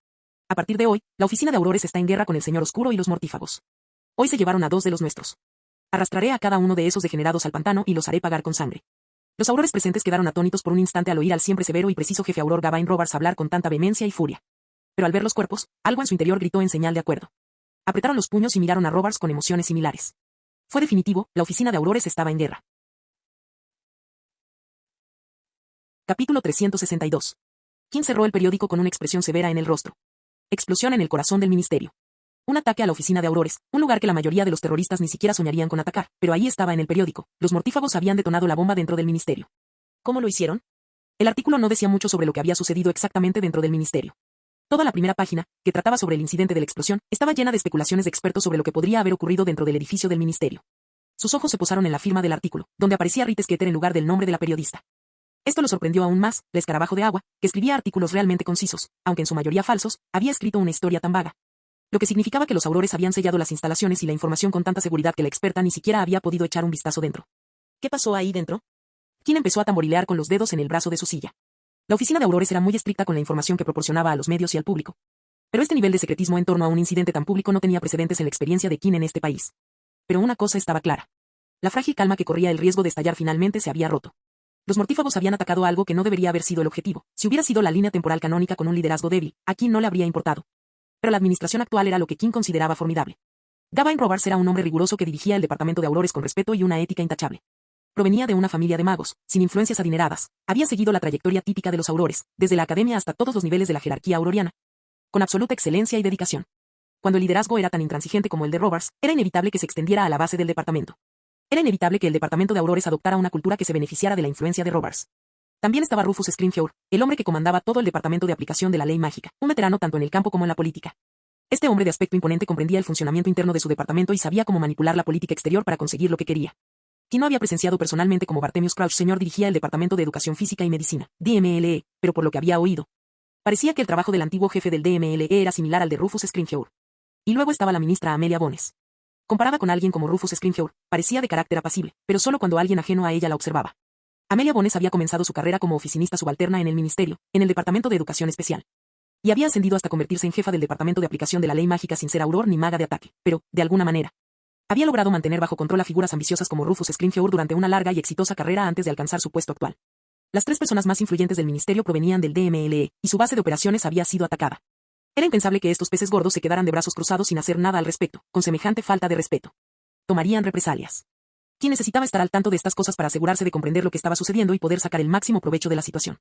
A partir de hoy, la oficina de Aurores está en guerra con el Señor Oscuro y los mortífagos. Hoy se llevaron a 2 de los nuestros. Arrastraré a cada uno de esos degenerados al pantano y los haré pagar con sangre. Los Aurores presentes quedaron atónitos por un instante al oír al siempre severo y preciso jefe Auror Gawain Robards hablar con tanta vehemencia y furia. Pero al ver los cuerpos, algo en su interior gritó en señal de acuerdo. Apretaron los puños y miraron a Robards con emociones similares. Fue definitivo, la oficina de Aurores estaba en guerra. Capítulo 362. King cerró el periódico con una expresión severa en el rostro. Explosión en el corazón del ministerio. Un ataque a la oficina de Aurores, un lugar que la mayoría de los terroristas ni siquiera soñarían con atacar, pero ahí estaba en el periódico. Los mortífagos habían detonado la bomba dentro del ministerio. ¿Cómo lo hicieron? El artículo no decía mucho sobre lo que había sucedido exactamente dentro del ministerio. Toda la primera página, que trataba sobre el incidente de la explosión, estaba llena de especulaciones de expertos sobre lo que podría haber ocurrido dentro del edificio del ministerio. Sus ojos se posaron en la firma del artículo, donde aparecía Rita Skeeter en lugar del nombre de la periodista. Esto lo sorprendió aún más, la escarabajo de agua, que escribía artículos realmente concisos, aunque en su mayoría falsos, había escrito una historia tan vaga. Lo que significaba que los Aurores habían sellado las instalaciones y la información con tanta seguridad que la experta ni siquiera había podido echar un vistazo dentro. ¿Qué pasó ahí dentro? King empezó a tamborilear con los dedos en el brazo de su silla. La oficina de Aurores era muy estricta con la información que proporcionaba a los medios y al público. Pero este nivel de secretismo en torno a un incidente tan público no tenía precedentes en la experiencia de King en este país. Pero una cosa estaba clara. La frágil calma que corría el riesgo de estallar finalmente se había roto. Los mortífagos habían atacado algo que no debería haber sido el objetivo. Si hubiera sido la línea temporal canónica con un liderazgo débil, a King no le habría importado. Pero la administración actual era lo que King consideraba formidable. Gawain Robards era un hombre riguroso que dirigía el departamento de Aurores con respeto y una ética intachable. provenía de una familia de magos, sin influencias adineradas. Había seguido la trayectoria típica de los aurores, desde la academia hasta todos los niveles de la jerarquía auroriana, con absoluta excelencia y dedicación. Cuando el liderazgo era tan intransigente como el de Robards, era inevitable que se extendiera a la base del departamento. Era inevitable que el departamento de aurores adoptara una cultura que se beneficiara de la influencia de Robards. También estaba Rufus Scrimgeour, el hombre que comandaba todo el departamento de aplicación de la ley mágica, un veterano tanto en el campo como en la política. Este hombre de aspecto imponente comprendía el funcionamiento interno de su departamento y sabía cómo manipular la política exterior para conseguir lo que quería. Quien no había presenciado personalmente como Bartemius Crouch Sr. dirigía el Departamento de Educación Física y Medicina, DMLE, pero por lo que había oído, parecía que el trabajo del antiguo jefe del DMLE era similar al de Rufus Scrimgeour. Y luego estaba la ministra Amelia Bones. Comparada con alguien como Rufus Scrimgeour, parecía de carácter apacible, pero solo cuando alguien ajeno a ella la observaba. Amelia Bones había comenzado su carrera como oficinista subalterna en el ministerio, en el Departamento de Educación Especial. Y había ascendido hasta convertirse en jefa del Departamento de Aplicación de la Ley Mágica sin ser auror ni maga de ataque, pero, de alguna manera, había logrado mantener bajo control a figuras ambiciosas como Rufus Scrimgeour durante una larga y exitosa carrera antes de alcanzar su puesto actual. Las 3 personas más influyentes del ministerio provenían del DMLE, y su base de operaciones había sido atacada. Era impensable que estos peces gordos se quedaran de brazos cruzados sin hacer nada al respecto, con semejante falta de respeto. Tomarían represalias. Quien necesitaba estar al tanto de estas cosas para asegurarse de comprender lo que estaba sucediendo y poder sacar el máximo provecho de la situación.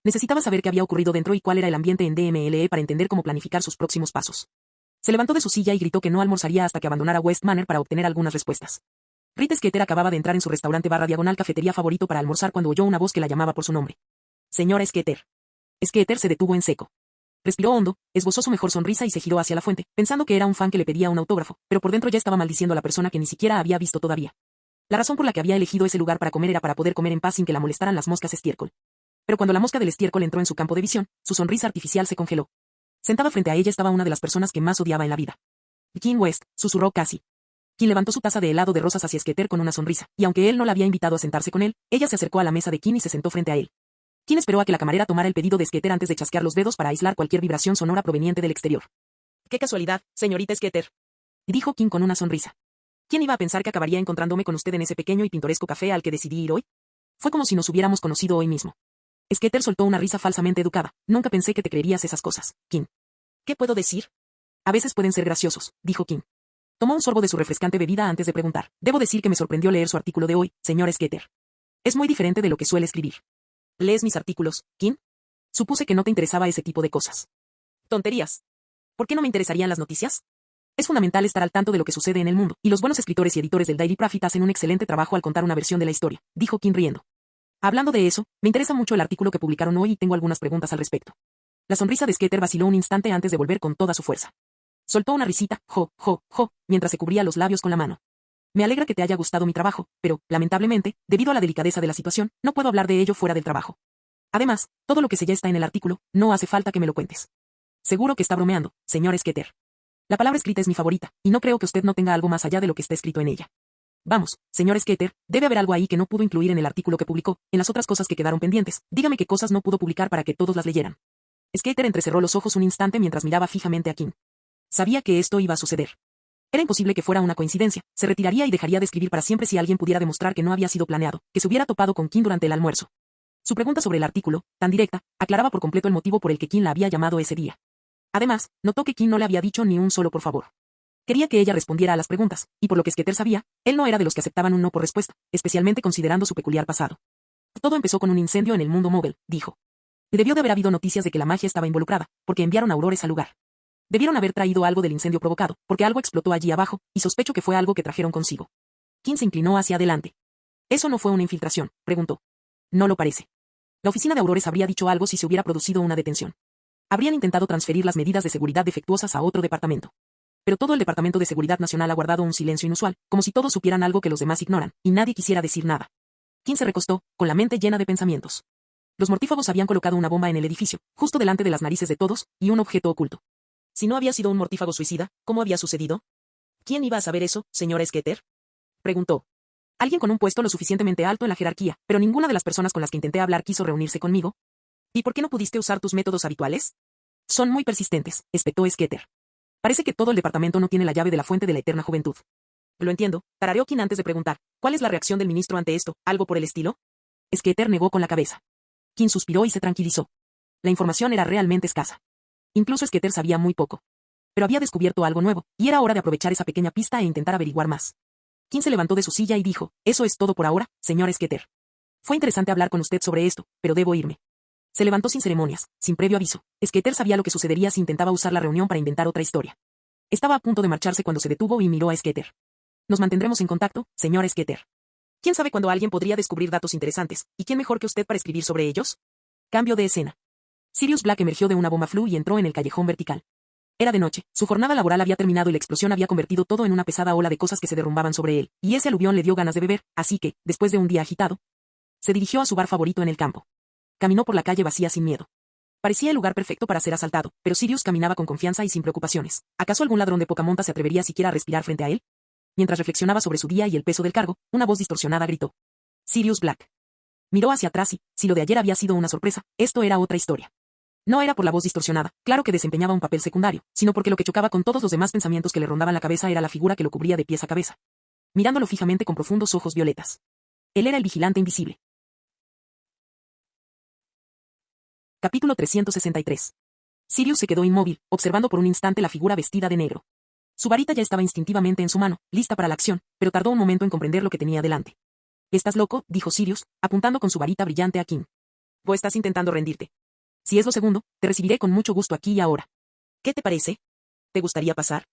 Necesitaba saber qué había ocurrido dentro y cuál era el ambiente en DMLE para entender cómo planificar sus próximos pasos. Se levantó de su silla y gritó que no almorzaría hasta que abandonara West Manor para obtener algunas respuestas. Rita Skeeter acababa de entrar en su restaurante / cafetería favorito para almorzar cuando oyó una voz que la llamaba por su nombre. Señora Skeeter. Skeeter se detuvo en seco. Respiró hondo, esbozó su mejor sonrisa y se giró hacia la fuente, pensando que era un fan que le pedía un autógrafo, pero por dentro ya estaba maldiciendo a la persona que ni siquiera había visto todavía. La razón por la que había elegido ese lugar para comer era para poder comer en paz sin que la molestaran las moscas estiércol. Pero cuando la mosca del estiércol entró en su campo de visión, su sonrisa artificial se congeló. Sentada frente a ella estaba una de las personas que más odiaba en la vida. Kim West, susurró Cassie. Kim levantó su taza de helado de rosas hacia Skeeter con una sonrisa, y aunque él no la había invitado a sentarse con él, ella se acercó a la mesa de Kim y se sentó frente a él. Kim esperó a que la camarera tomara el pedido de Skeeter antes de chasquear los dedos para aislar cualquier vibración sonora proveniente del exterior. ¡Qué casualidad, señorita Skeeter!, dijo Kim con una sonrisa. ¿Quién iba a pensar que acabaría encontrándome con usted en ese pequeño y pintoresco café al que decidí ir hoy? Fue como si nos hubiéramos conocido hoy mismo. Skeeter soltó una risa falsamente educada. Nunca pensé que te creerías esas cosas, Kim. ¿Qué puedo decir? A veces pueden ser graciosos, dijo Kim. Tomó un sorbo de su refrescante bebida antes de preguntar. Debo decir que me sorprendió leer su artículo de hoy, señor Skeeter. Es muy diferente de lo que suele escribir. ¿Lees mis artículos, Kim? Supuse que no te interesaba ese tipo de cosas. Tonterías. ¿Por qué no me interesarían las noticias? Es fundamental estar al tanto de lo que sucede en el mundo, y los buenos escritores y editores del Daily Prophet hacen un excelente trabajo al contar una versión de la historia, dijo Kim riendo. Hablando de eso, me interesa mucho el artículo que publicaron hoy y tengo algunas preguntas al respecto. La sonrisa de Skeeter vaciló un instante antes de volver con toda su fuerza. Soltó una risita, mientras se cubría los labios con la mano. Me alegra que te haya gustado mi trabajo, pero, lamentablemente, debido a la delicadeza de la situación, no puedo hablar de ello fuera del trabajo. Además, todo lo que ya está en el artículo, no hace falta que me lo cuentes. Seguro que está bromeando, señor Skeeter. La palabra escrita es mi favorita, y no creo que usted no tenga algo más allá de lo que está escrito en ella. Vamos, señor Skeeter, debe haber algo ahí que no pudo incluir en el artículo que publicó, en las otras cosas que quedaron pendientes. Dígame qué cosas no pudo publicar para que todos las leyeran. Skeeter entrecerró los ojos un instante mientras miraba fijamente a Kim. Sabía que esto iba a suceder. Era imposible que fuera una coincidencia, se retiraría y dejaría de escribir para siempre si alguien pudiera demostrar que no había sido planeado, que se hubiera topado con Kim durante el almuerzo. Su pregunta sobre el artículo, tan directa, aclaraba por completo el motivo por el que Kim la había llamado ese día. Además, notó que Kim no le había dicho ni un solo por favor. Quería que ella respondiera a las preguntas, y por lo que Skeeter sabía, él no era de los que aceptaban un no por respuesta, especialmente considerando su peculiar pasado. Todo empezó con un incendio en el mundo Mogul, dijo. Debió de haber habido noticias de que la magia estaba involucrada, porque enviaron aurores al lugar. Debieron haber traído algo del incendio provocado, porque algo explotó allí abajo, y sospecho que fue algo que trajeron consigo. Kim se inclinó hacia adelante. ¿Eso no fue una infiltración?, preguntó. No lo parece. La oficina de aurores habría dicho algo si se hubiera producido una detención. Habrían intentado transferir las medidas de seguridad defectuosas a otro departamento. Pero todo el Departamento de Seguridad Nacional ha guardado un silencio inusual, como si todos supieran algo que los demás ignoran, y nadie quisiera decir nada. Kim se recostó, con la mente llena de pensamientos. Los mortífagos habían colocado una bomba en el edificio, justo delante de las narices de todos, y un objeto oculto. Si no había sido un mortífago suicida, ¿cómo había sucedido? ¿Quién iba a saber eso, señora Skeeter?, preguntó. Alguien con un puesto lo suficientemente alto en la jerarquía, pero ninguna de las personas con las que intenté hablar quiso reunirse conmigo. ¿Y por qué no pudiste usar tus métodos habituales? Son muy persistentes, espetó Skeeter. Parece que todo el departamento no tiene la llave de la fuente de la eterna juventud. Lo entiendo, tarareó Kim antes de preguntar. ¿Cuál es la reacción del ministro ante esto? ¿Algo por el estilo? Skeeter negó con la cabeza. Kim suspiró y se tranquilizó. La información era realmente escasa. Incluso Skeeter sabía muy poco. Pero había descubierto algo nuevo, y era hora de aprovechar esa pequeña pista e intentar averiguar más. Kim se levantó de su silla y dijo, eso es todo por ahora, señor Skeeter. Fue interesante hablar con usted sobre esto, pero debo irme. Se levantó sin ceremonias, sin previo aviso. Skeeter sabía lo que sucedería si intentaba usar la reunión para inventar otra historia. Estaba a punto de marcharse cuando se detuvo y miró a Skeeter. Nos mantendremos en contacto, señor Skeeter. ¿Quién sabe cuándo alguien podría descubrir datos interesantes, y quién mejor que usted para escribir sobre ellos? Cambio de escena. Sirius Black emergió de una bomba flu y entró en el callejón vertical. Era de noche, su jornada laboral había terminado y la explosión había convertido todo en una pesada ola de cosas que se derrumbaban sobre él, y ese aluvión le dio ganas de beber, así que, después de un día agitado, se dirigió a su bar favorito en el campo. Caminó por la calle vacía sin miedo. Parecía el lugar perfecto para ser asaltado, pero Sirius caminaba con confianza y sin preocupaciones. ¿Acaso algún ladrón de poca monta se atrevería siquiera a respirar frente a él? Mientras reflexionaba sobre su día y el peso del cargo, una voz distorsionada gritó. Sirius Black. Miró hacia atrás y, si lo de ayer había sido una sorpresa, esto era otra historia. No era por la voz distorsionada, claro que desempeñaba un papel secundario, sino porque lo que chocaba con todos los demás pensamientos que le rondaban la cabeza era la figura que lo cubría de pies a cabeza. Mirándolo fijamente con profundos ojos violetas. Él era el vigilante invisible. Capítulo 363. Sirius se quedó inmóvil, observando por un instante la figura vestida de negro. Su varita ya estaba instintivamente en su mano, lista para la acción, pero tardó un momento en comprender lo que tenía delante. «Estás loco», dijo Sirius, apuntando con su varita brillante a Kim. «¿O estás intentando rendirte? Si es lo segundo, te recibiré con mucho gusto aquí y ahora. ¿Qué te parece? ¿Te gustaría pasar?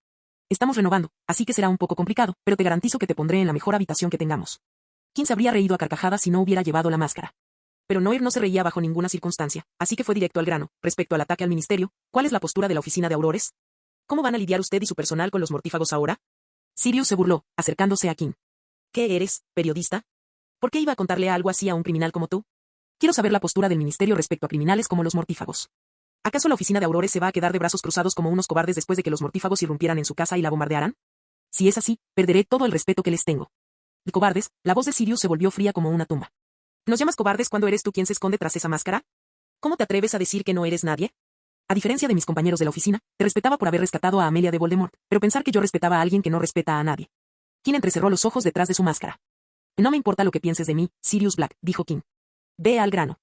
Estamos renovando, así que será un poco complicado, pero te garantizo que te pondré en la mejor habitación que tengamos». Kim se habría reído a carcajadas si no hubiera llevado la máscara. Pero Noir no se reía bajo ninguna circunstancia, así que fue directo al grano. Respecto al ataque al ministerio, ¿cuál es la postura de la oficina de Aurores? ¿Cómo van a lidiar usted y su personal con los mortífagos ahora? Sirius se burló, acercándose a Kim. ¿Qué eres, periodista? ¿Por qué iba a contarle algo así a un criminal como tú? Quiero saber la postura del ministerio respecto a criminales como los mortífagos. ¿Acaso la oficina de Aurores se va a quedar de brazos cruzados como unos cobardes después de que los mortífagos irrumpieran en su casa y la bombardearan? Si es así, perderé todo el respeto que les tengo. ¿Y cobardes? La voz de Sirius se volvió fría como una tumba. ¿Nos llamas cobardes cuando eres tú quien se esconde tras esa máscara? ¿Cómo te atreves a decir que no eres nadie? A diferencia de mis compañeros de la oficina, te respetaba por haber rescatado a Amelia de Voldemort, pero pensar que yo respetaba a alguien que no respeta a nadie. Kim entrecerró los ojos detrás de su máscara. No me importa lo que pienses de mí, Sirius Black, dijo Kim. Ve al grano.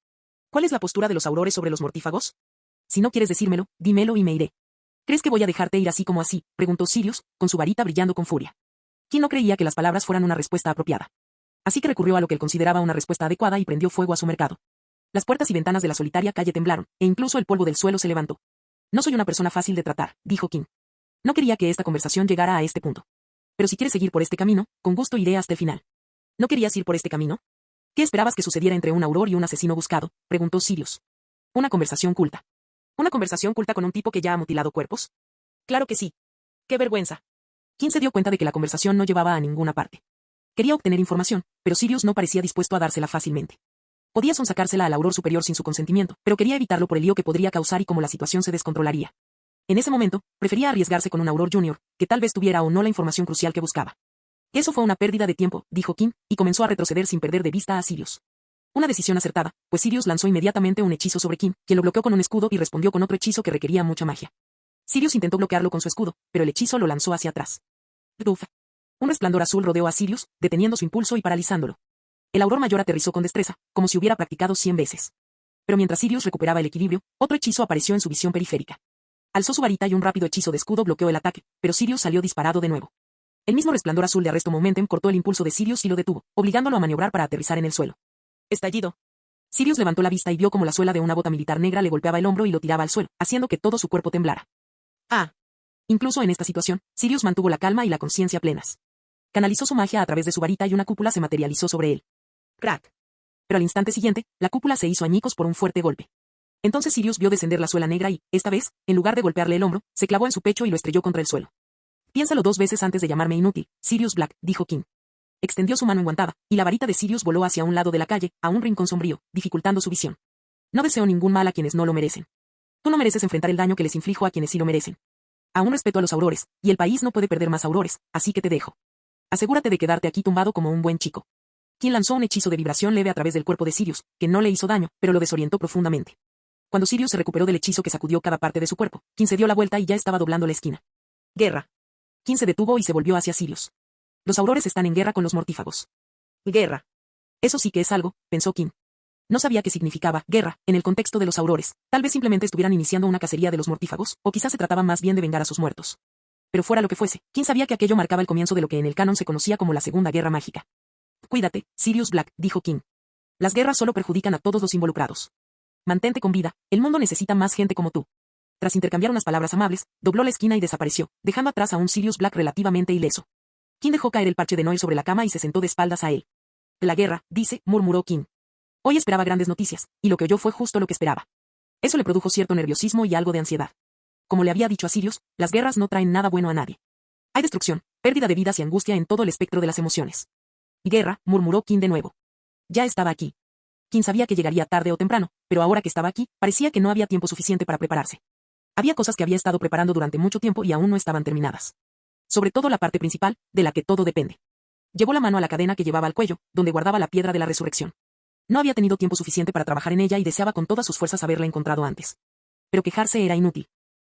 ¿Cuál es la postura de los Aurores sobre los mortífagos? Si no quieres decírmelo, dímelo y me iré. ¿Crees que voy a dejarte ir así como así?, preguntó Sirius, con su varita brillando con furia. Kim no creía que las palabras fueran una respuesta apropiada. Así que recurrió a lo que él consideraba una respuesta adecuada y prendió fuego a su mercado. Las puertas y ventanas de la solitaria calle temblaron, e incluso el polvo del suelo se levantó. No soy una persona fácil de tratar, dijo Kim. No quería que esta conversación llegara a este punto. Pero si quieres seguir por este camino, con gusto iré hasta el final. ¿No querías ir por este camino? ¿Qué esperabas que sucediera entre un auror y un asesino buscado?, preguntó Sirius. Una conversación culta. ¿Una conversación culta con un tipo que ya ha mutilado cuerpos? Claro que sí. ¡Qué vergüenza! Kim se dio cuenta de que la conversación no llevaba a ninguna parte. Quería obtener información, pero Sirius no parecía dispuesto a dársela fácilmente. Podía sonsacársela al auror superior sin su consentimiento, pero quería evitarlo por el lío que podría causar y cómo la situación se descontrolaría. En ese momento, prefería arriesgarse con un auror junior, que tal vez tuviera o no la información crucial que buscaba. Eso fue una pérdida de tiempo, dijo Kim, y comenzó a retroceder sin perder de vista a Sirius. Una decisión acertada, pues Sirius lanzó inmediatamente un hechizo sobre Kim, quien lo bloqueó con un escudo y respondió con otro hechizo que requería mucha magia. Sirius intentó bloquearlo con su escudo, pero el hechizo lo lanzó hacia atrás. ¡Duf! Un resplandor azul rodeó a Sirius, deteniendo su impulso y paralizándolo. El auror mayor aterrizó con destreza, como si hubiera practicado 100 veces. Pero mientras Sirius recuperaba el equilibrio, otro hechizo apareció en su visión periférica. Alzó su varita y un rápido hechizo de escudo bloqueó el ataque, pero Sirius salió disparado de nuevo. El mismo resplandor azul de arresto momentum cortó el impulso de Sirius y lo detuvo, obligándolo a maniobrar para aterrizar en el suelo. Estallido. Sirius levantó la vista y vio como la suela de una bota militar negra le golpeaba el hombro y lo tiraba al suelo, haciendo que todo su cuerpo temblara. ¡Ah! Incluso en esta situación, Sirius mantuvo la calma y la conciencia plenas. Canalizó su magia a través de su varita y una cúpula se materializó sobre él. ¡Crack! Pero al instante siguiente, la cúpula se hizo añicos por un fuerte golpe. Entonces Sirius vio descender la suela negra y, esta vez, en lugar de golpearle el hombro, se clavó en su pecho y lo estrelló contra el suelo. Piénsalo 2 veces antes de llamarme inútil, Sirius Black, dijo Kim. Extendió su mano enguantada, y la varita de Sirius voló hacia un lado de la calle, a un rincón sombrío, dificultando su visión. No deseo ningún mal a quienes no lo merecen. Tú no mereces enfrentar el daño que les inflijo a quienes sí lo merecen. Aún respeto a los aurores, y el país no puede perder más aurores, así que te dejo. Asegúrate de quedarte aquí tumbado como un buen chico. Kim lanzó un hechizo de vibración leve a través del cuerpo de Sirius, que no le hizo daño, pero lo desorientó profundamente. Cuando Sirius se recuperó del hechizo que sacudió cada parte de su cuerpo, Kim se dio la vuelta y ya estaba doblando la esquina. Guerra. Kim se detuvo y se volvió hacia Sirius. Los aurores están en guerra con los mortífagos. Guerra. Eso sí que es algo, pensó Kim. No sabía qué significaba guerra en el contexto de los aurores. Tal vez simplemente estuvieran iniciando una cacería de los mortífagos, o quizás se trataba más bien de vengar a sus muertos. Pero fuera lo que fuese, ¿quién sabía que aquello marcaba el comienzo de lo que en el canon se conocía como la Segunda Guerra Mágica? Cuídate, Sirius Black, dijo King. Las guerras solo perjudican a todos los involucrados. Mantente con vida, el mundo necesita más gente como tú. Tras intercambiar unas palabras amables, dobló la esquina y desapareció, dejando atrás a un Sirius Black relativamente ileso. King dejó caer el parche de Noel sobre la cama y se sentó de espaldas a él. La guerra, dice, murmuró King. Hoy esperaba grandes noticias, y lo que oyó fue justo lo que esperaba. Eso le produjo cierto nerviosismo y algo de ansiedad. Como le había dicho a Sirius, las guerras no traen nada bueno a nadie. Hay destrucción, pérdida de vidas y angustia en todo el espectro de las emociones. Guerra, murmuró King de nuevo. Ya estaba aquí. King sabía que llegaría tarde o temprano, pero ahora que estaba aquí, parecía que no había tiempo suficiente para prepararse. Había cosas que había estado preparando durante mucho tiempo y aún no estaban terminadas. Sobre todo la parte principal, de la que todo depende. Llevó la mano a la cadena que llevaba al cuello, donde guardaba la piedra de la resurrección. No había tenido tiempo suficiente para trabajar en ella y deseaba con todas sus fuerzas haberla encontrado antes. Pero quejarse era inútil.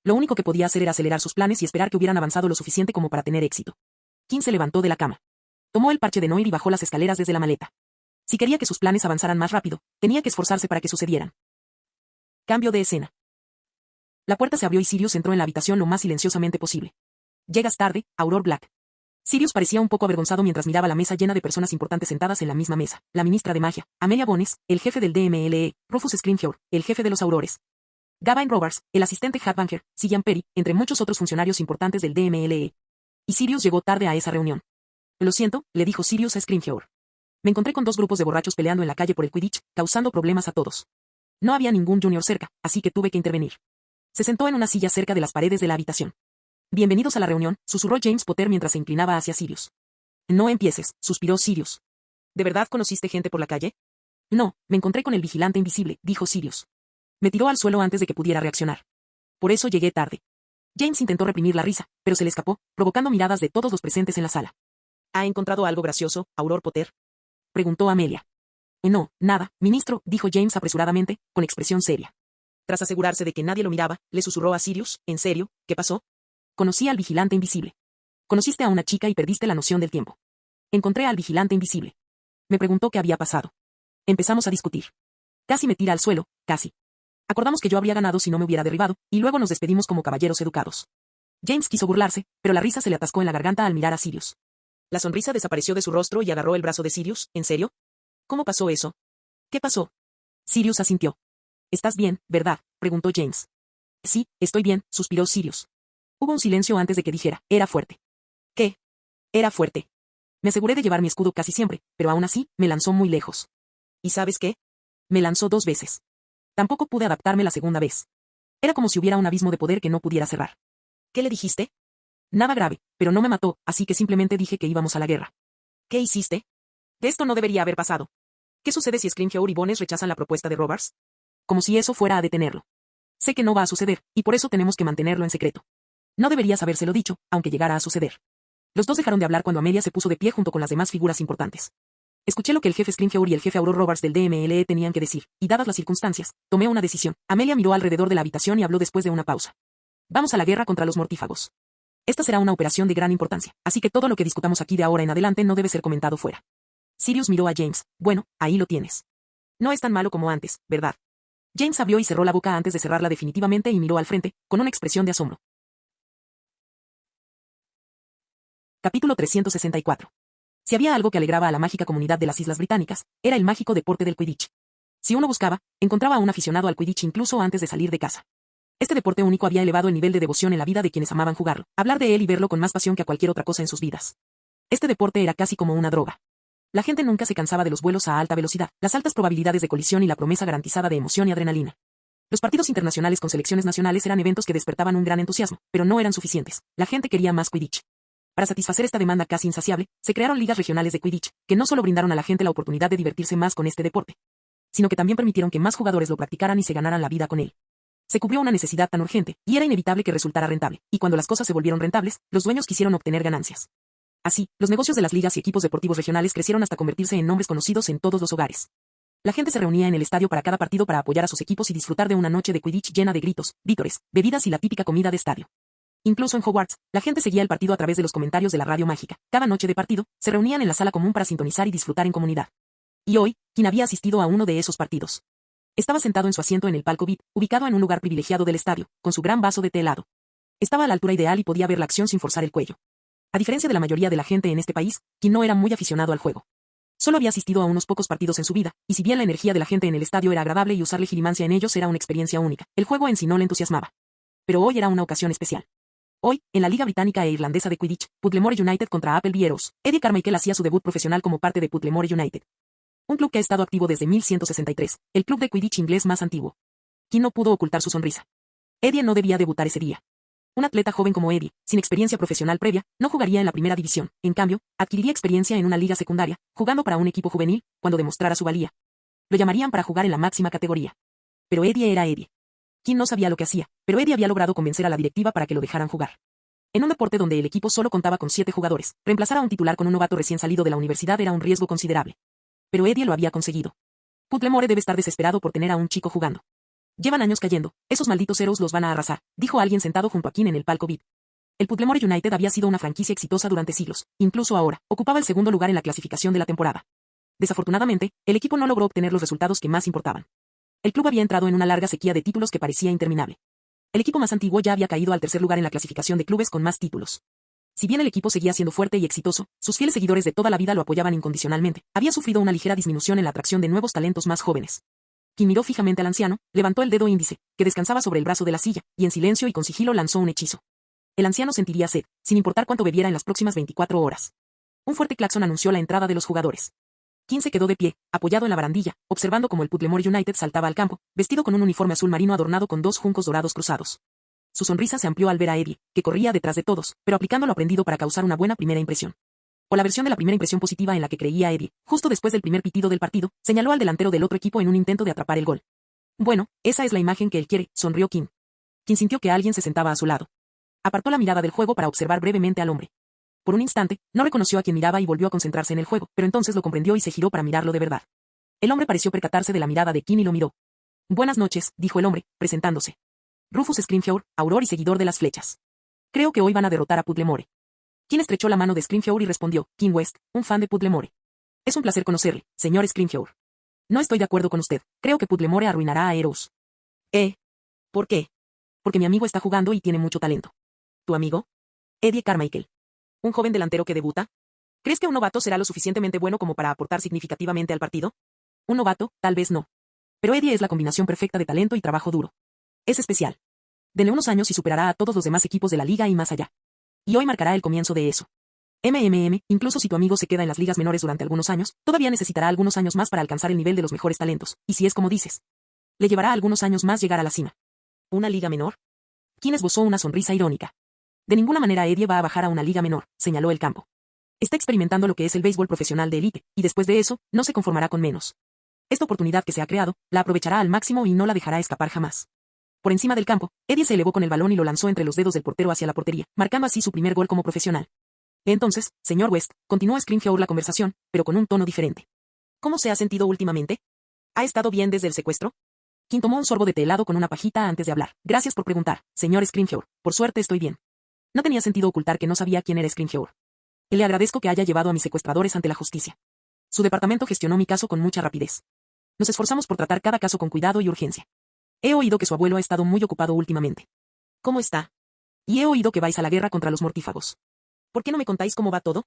Lo único que podía hacer era acelerar sus planes y esperar que hubieran avanzado lo suficiente como para tener éxito. King se levantó de la cama. Tomó el parche de Noir y bajó las escaleras desde la maleta. Si quería que sus planes avanzaran más rápido, tenía que esforzarse para que sucedieran. Cambio de escena. La puerta se abrió y Sirius entró en la habitación lo más silenciosamente posible. Llegas tarde, Aurora Black. Sirius parecía un poco avergonzado mientras miraba la mesa llena de personas importantes sentadas en la misma mesa. La ministra de magia, Amelia Bones, el jefe del DMLE, Rufus Scrimgeour, el jefe de los Aurores. Gavin Robards, el asistente Hatbanger, Cillian Perry, entre muchos otros funcionarios importantes del DMLE. Y Sirius llegó tarde a esa reunión. Lo siento, le dijo Sirius a Scrimgeour. Me encontré con dos grupos de borrachos peleando en la calle por el Quidditch, causando problemas a todos. No había ningún junior cerca, así que tuve que intervenir. Se sentó en una silla cerca de las paredes de la habitación. Bienvenidos a la reunión, susurró James Potter mientras se inclinaba hacia Sirius. No empieces, suspiró Sirius. ¿De verdad conociste gente por la calle? No, me encontré con el vigilante invisible, dijo Sirius. Me tiró al suelo antes de que pudiera reaccionar. Por eso llegué tarde. James intentó reprimir la risa, pero se le escapó, provocando miradas de todos los presentes en la sala. ¿Ha encontrado algo gracioso, Aurora Potter? Preguntó Amelia. No, nada, ministro, dijo James apresuradamente, con expresión seria. Tras asegurarse de que nadie lo miraba, le susurró a Sirius, ¿en serio? ¿Qué pasó? Conocí al vigilante invisible. Conociste a una chica y perdiste la noción del tiempo. Encontré al vigilante invisible. Me preguntó qué había pasado. Empezamos a discutir. Casi me tira al suelo, casi. Acordamos que yo habría ganado si no me hubiera derribado, y luego nos despedimos como caballeros educados. James quiso burlarse, pero la risa se le atascó en la garganta al mirar a Sirius. La sonrisa desapareció de su rostro y agarró el brazo de Sirius, ¿en serio? ¿Cómo pasó eso? ¿Qué pasó? Sirius asintió. ¿Estás bien, verdad?, preguntó James. Sí, estoy bien, suspiró Sirius. Hubo un silencio antes de que dijera, era fuerte. ¿Qué? Era fuerte. Me aseguré de llevar mi escudo casi siempre, pero aún así, me lanzó muy lejos. ¿Y sabes qué? Me lanzó 2 veces. Tampoco pude adaptarme la segunda vez. Era como si hubiera un abismo de poder que no pudiera cerrar. ¿Qué le dijiste? Nada grave, pero no me mató, así que simplemente dije que íbamos a la guerra. ¿Qué hiciste? Esto no debería haber pasado. ¿Qué sucede si Scrimgeour y Bones rechazan la propuesta de Robards? Como si eso fuera a detenerlo. Sé que no va a suceder, y por eso tenemos que mantenerlo en secreto. No deberías habérselo dicho, aunque llegara a suceder. Los dos dejaron de hablar cuando Amelia se puso de pie junto con las demás figuras importantes. Escuché lo que el jefe Scrimgeour y el jefe Aurora Robards del DMLE tenían que decir, y dadas las circunstancias, tomé una decisión. Amelia miró alrededor de la habitación y habló después de una pausa. Vamos a la guerra contra los mortífagos. Esta será una operación de gran importancia, así que todo lo que discutamos aquí de ahora en adelante no debe ser comentado fuera. Sirius miró a James. Bueno, ahí lo tienes. No es tan malo como antes, ¿verdad? James abrió y cerró la boca antes de cerrarla definitivamente y miró al frente, con una expresión de asombro. Capítulo 364. Si había algo que alegraba a la mágica comunidad de las Islas Británicas, era el mágico deporte del Quidditch. Si uno buscaba, encontraba a un aficionado al Quidditch incluso antes de salir de casa. Este deporte único había elevado el nivel de devoción en la vida de quienes amaban jugarlo, hablar de él y verlo con más pasión que a cualquier otra cosa en sus vidas. Este deporte era casi como una droga. La gente nunca se cansaba de los vuelos a alta velocidad, las altas probabilidades de colisión y la promesa garantizada de emoción y adrenalina. Los partidos internacionales con selecciones nacionales eran eventos que despertaban un gran entusiasmo, pero no eran suficientes. La gente quería más Quidditch. Para satisfacer esta demanda casi insaciable, se crearon ligas regionales de Quidditch, que no solo brindaron a la gente la oportunidad de divertirse más con este deporte, sino que también permitieron que más jugadores lo practicaran y se ganaran la vida con él. Se cubrió una necesidad tan urgente, y era inevitable que resultara rentable, y cuando las cosas se volvieron rentables, los dueños quisieron obtener ganancias. Así, los negocios de las ligas y equipos deportivos regionales crecieron hasta convertirse en nombres conocidos en todos los hogares. La gente se reunía en el estadio para cada partido para apoyar a sus equipos y disfrutar de una noche de Quidditch llena de gritos, vítores, bebidas y la típica comida de estadio. Incluso en Hogwarts, la gente seguía el partido a través de los comentarios de la radio mágica. Cada noche de partido, se reunían en la sala común para sintonizar y disfrutar en comunidad. Y hoy, quien había asistido a uno de esos partidos. Estaba sentado en su asiento en el palco VIP, ubicado en un lugar privilegiado del estadio, con su gran vaso de té helado. Estaba a la altura ideal y podía ver la acción sin forzar el cuello. A diferencia de la mayoría de la gente en este país, Kim no era muy aficionado al juego. Solo había asistido a unos pocos partidos en su vida, y si bien la energía de la gente en el estadio era agradable y usar legilimancia en ellos era una experiencia única, el juego en sí no le entusiasmaba. Pero hoy era una ocasión especial. Hoy, en la Liga Británica e Irlandesa de Quidditch, Puddlemore United contra Appleby Arrows, Eddie Carmichael hacía su debut profesional como parte de Puddlemore United. Un club que ha estado activo desde 1163, el club de Quidditch inglés más antiguo. Kim no pudo ocultar su sonrisa. Eddie no debía debutar ese día. Un atleta joven como Eddie, sin experiencia profesional previa, no jugaría en la primera división, en cambio, adquiriría experiencia en una liga secundaria, jugando para un equipo juvenil, cuando demostrara su valía. Lo llamarían para jugar en la máxima categoría. Pero Eddie era Eddie. Kim no sabía lo que hacía, pero Eddie había logrado convencer a la directiva para que lo dejaran jugar. En un deporte donde el equipo solo contaba con 7 jugadores, reemplazar a un titular con un novato recién salido de la universidad era un riesgo considerable. Pero Eddie lo había conseguido. Puddlemore debe estar desesperado por tener a un chico jugando. Llevan años cayendo, esos malditos Arrows los van a arrasar, dijo alguien sentado junto a Kim en el palco VIP. El Puddlemore United había sido una franquicia exitosa durante siglos, incluso ahora, ocupaba el segundo lugar en la clasificación de la temporada. Desafortunadamente, el equipo no logró obtener los resultados que más importaban. El club había entrado en una larga sequía de títulos que parecía interminable. El equipo más antiguo ya había caído al tercer lugar en la clasificación de clubes con más títulos. Si bien el equipo seguía siendo fuerte y exitoso, sus fieles seguidores de toda la vida lo apoyaban incondicionalmente, había sufrido una ligera disminución en la atracción de nuevos talentos más jóvenes. Kim miró fijamente al anciano, levantó el dedo índice, que descansaba sobre el brazo de la silla, y en silencio y con sigilo lanzó un hechizo. El anciano sentiría sed, sin importar cuánto bebiera en las próximas 24 horas. Un fuerte claxon anunció la entrada de los jugadores. Kim se quedó de pie, apoyado en la barandilla, observando cómo el Puddlemore United saltaba al campo, vestido con un uniforme azul marino adornado con 2 juncos dorados cruzados. Su sonrisa se amplió al ver a Eddie, que corría detrás de todos, pero aplicando lo aprendido para causar una buena primera impresión. O la versión de la primera impresión positiva en la que creía Eddie, justo después del primer pitido del partido, señaló al delantero del otro equipo en un intento de atrapar el gol. Bueno, esa es la imagen que él quiere, sonrió Kim. Kim sintió que alguien se sentaba a su lado. Apartó la mirada del juego para observar brevemente al hombre. Por un instante, no reconoció a quien miraba y volvió a concentrarse en el juego, pero entonces lo comprendió y se giró para mirarlo de verdad. El hombre pareció percatarse de la mirada de Kim y lo miró. Buenas noches, dijo el hombre, presentándose. Rufus Scrimgeour, auror y seguidor de las flechas. Creo que hoy van a derrotar a Puddlemore. Kim estrechó la mano de Scrimgeour y respondió, Kim West, un fan de Puddlemore. Es un placer conocerle, señor Scrimgeour. No estoy de acuerdo con usted, creo que Puddlemore arruinará a Arrows. ¿Por qué? Porque mi amigo está jugando y tiene mucho talento. ¿Tu amigo? Eddie Carmichael. ¿Un joven delantero que debuta? ¿Crees que un novato será lo suficientemente bueno como para aportar significativamente al partido? Un novato, tal vez no. Pero Eddie es la combinación perfecta de talento y trabajo duro. Es especial. Denle unos años y superará a todos los demás equipos de la liga y más allá. Y hoy marcará el comienzo de eso. Incluso si tu amigo se queda en las ligas menores durante algunos años, todavía necesitará algunos años más para alcanzar el nivel de los mejores talentos, y si es como dices, le llevará algunos años más llegar a la cima. ¿Una liga menor? Kim esbozó una sonrisa irónica. De ninguna manera Eddie va a bajar a una liga menor, señaló el campo. Está experimentando lo que es el béisbol profesional de élite, y después de eso, no se conformará con menos. Esta oportunidad que se ha creado, la aprovechará al máximo y no la dejará escapar jamás. Por encima del campo, Eddie se elevó con el balón y lo lanzó entre los dedos del portero hacia la portería, marcando así su primer gol como profesional. Entonces, señor West, continuó Scrimgeour la conversación, pero con un tono diferente. ¿Cómo se ha sentido últimamente? ¿Ha estado bien desde el secuestro? Kim tomó un sorbo de té helado con una pajita antes de hablar. Gracias por preguntar, señor Scrimgeour. Por suerte estoy bien. No tenía sentido ocultar que no sabía quién era Scrimgeour. Y le agradezco que haya llevado a mis secuestradores ante la justicia. Su departamento gestionó mi caso con mucha rapidez. Nos esforzamos por tratar cada caso con cuidado y urgencia. He oído que su abuelo ha estado muy ocupado últimamente. ¿Cómo está? Y he oído que vais a la guerra contra los mortífagos. ¿Por qué no me contáis cómo va todo?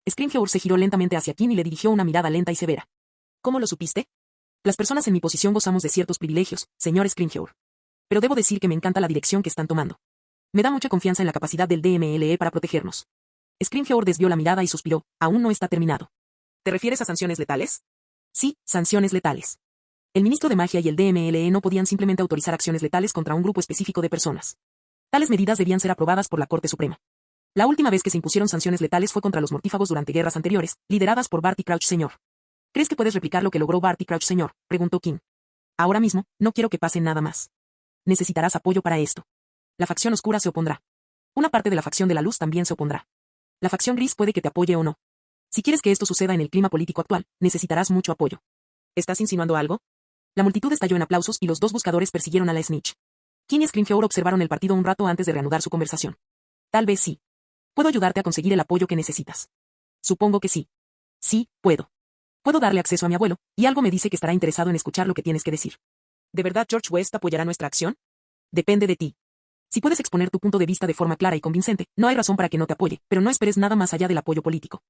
Scrimgeour se giró lentamente hacia Kim y le dirigió una mirada lenta y severa. ¿Cómo lo supiste? Las personas en mi posición gozamos de ciertos privilegios, señor Scrimgeour. Pero debo decir que me encanta la dirección que están tomando. Me da mucha confianza en la capacidad del DMLE para protegernos. Scrimgeour desvió la mirada y suspiró, aún no está terminado. ¿Te refieres a sanciones letales? Sí, sanciones letales. El ministro de Magia y el DMLE no podían simplemente autorizar acciones letales contra un grupo específico de personas. Tales medidas debían ser aprobadas por la Corte Suprema. La última vez que se impusieron sanciones letales fue contra los mortífagos durante guerras anteriores, lideradas por Barty Crouch Sr. ¿Crees que puedes replicar lo que logró Barty Crouch Sr.? Preguntó Kim. Ahora mismo, no quiero que pase nada más. Necesitarás apoyo para esto. La facción oscura se opondrá. Una parte de la facción de la luz también se opondrá. La facción gris puede que te apoye o no. Si quieres que esto suceda en el clima político actual, necesitarás mucho apoyo. ¿Estás insinuando algo? La multitud estalló en aplausos y los dos buscadores persiguieron a la snitch. Kim y Scrimgeour observaron el partido un rato antes de reanudar su conversación. Tal vez sí. Puedo ayudarte a conseguir el apoyo que necesitas. Supongo que sí. Sí, puedo. Puedo darle acceso a mi abuelo, y algo me dice que estará interesado en escuchar lo que tienes que decir. ¿De verdad George West apoyará nuestra acción? Depende de ti. Si puedes exponer tu punto de vista de forma clara y convincente, no hay razón para que no te apoye, pero no esperes nada más allá del apoyo político.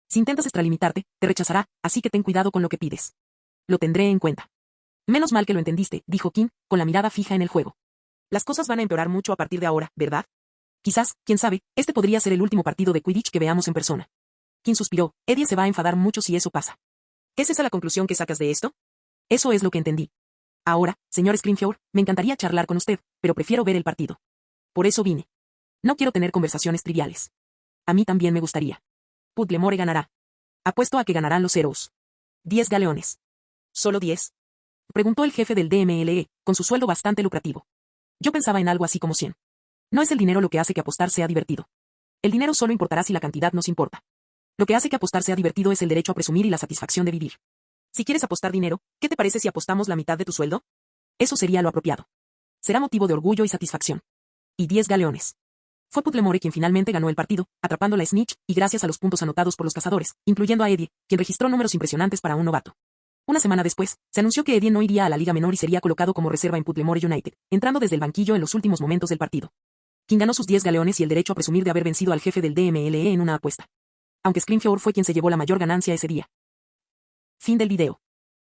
Si intentas extralimitarte, te rechazará, así que ten cuidado con lo que pides. Lo tendré en cuenta. Menos mal que lo entendiste, dijo Kim, con la mirada fija en el juego. Las cosas van a empeorar mucho a partir de ahora, ¿verdad? Quizás, quién sabe, este podría ser el último partido de Quidditch que veamos en persona. Kim suspiró, Eddie se va a enfadar mucho si eso pasa. ¿Es esa la conclusión que sacas de esto? Eso es lo que entendí. Ahora, señor Scrimgeour, me encantaría charlar con usted, pero prefiero ver el partido. Por eso vine. No quiero tener conversaciones triviales. A mí también me gustaría. Puddlemore ganará. Apuesto a que ganarán los Heroes. 10 galeones. ¿Solo 10? Preguntó el jefe del DMLE, con su sueldo bastante lucrativo. Yo pensaba en algo así como 100. No es el dinero lo que hace que apostar sea divertido. El dinero solo importará si la cantidad nos importa. Lo que hace que apostar sea divertido es el derecho a presumir y la satisfacción de vivir. Si quieres apostar dinero, ¿qué te parece si apostamos la mitad de tu sueldo? Eso sería lo apropiado. Será motivo de orgullo y satisfacción. Y 10 galeones. Fue Puddlemore quien finalmente ganó el partido, atrapando la snitch, y gracias a los puntos anotados por los cazadores, incluyendo a Eddie, quien registró números impresionantes para un novato. Una semana después, se anunció que Eddie no iría a la Liga Menor y sería colocado como reserva en Puddlemore United, entrando desde el banquillo en los últimos momentos del partido. Quien ganó sus 10 galeones y el derecho a presumir de haber vencido al jefe del DMLE en una apuesta. Aunque Scrimgeour fue quien se llevó la mayor ganancia ese día. Fin del video.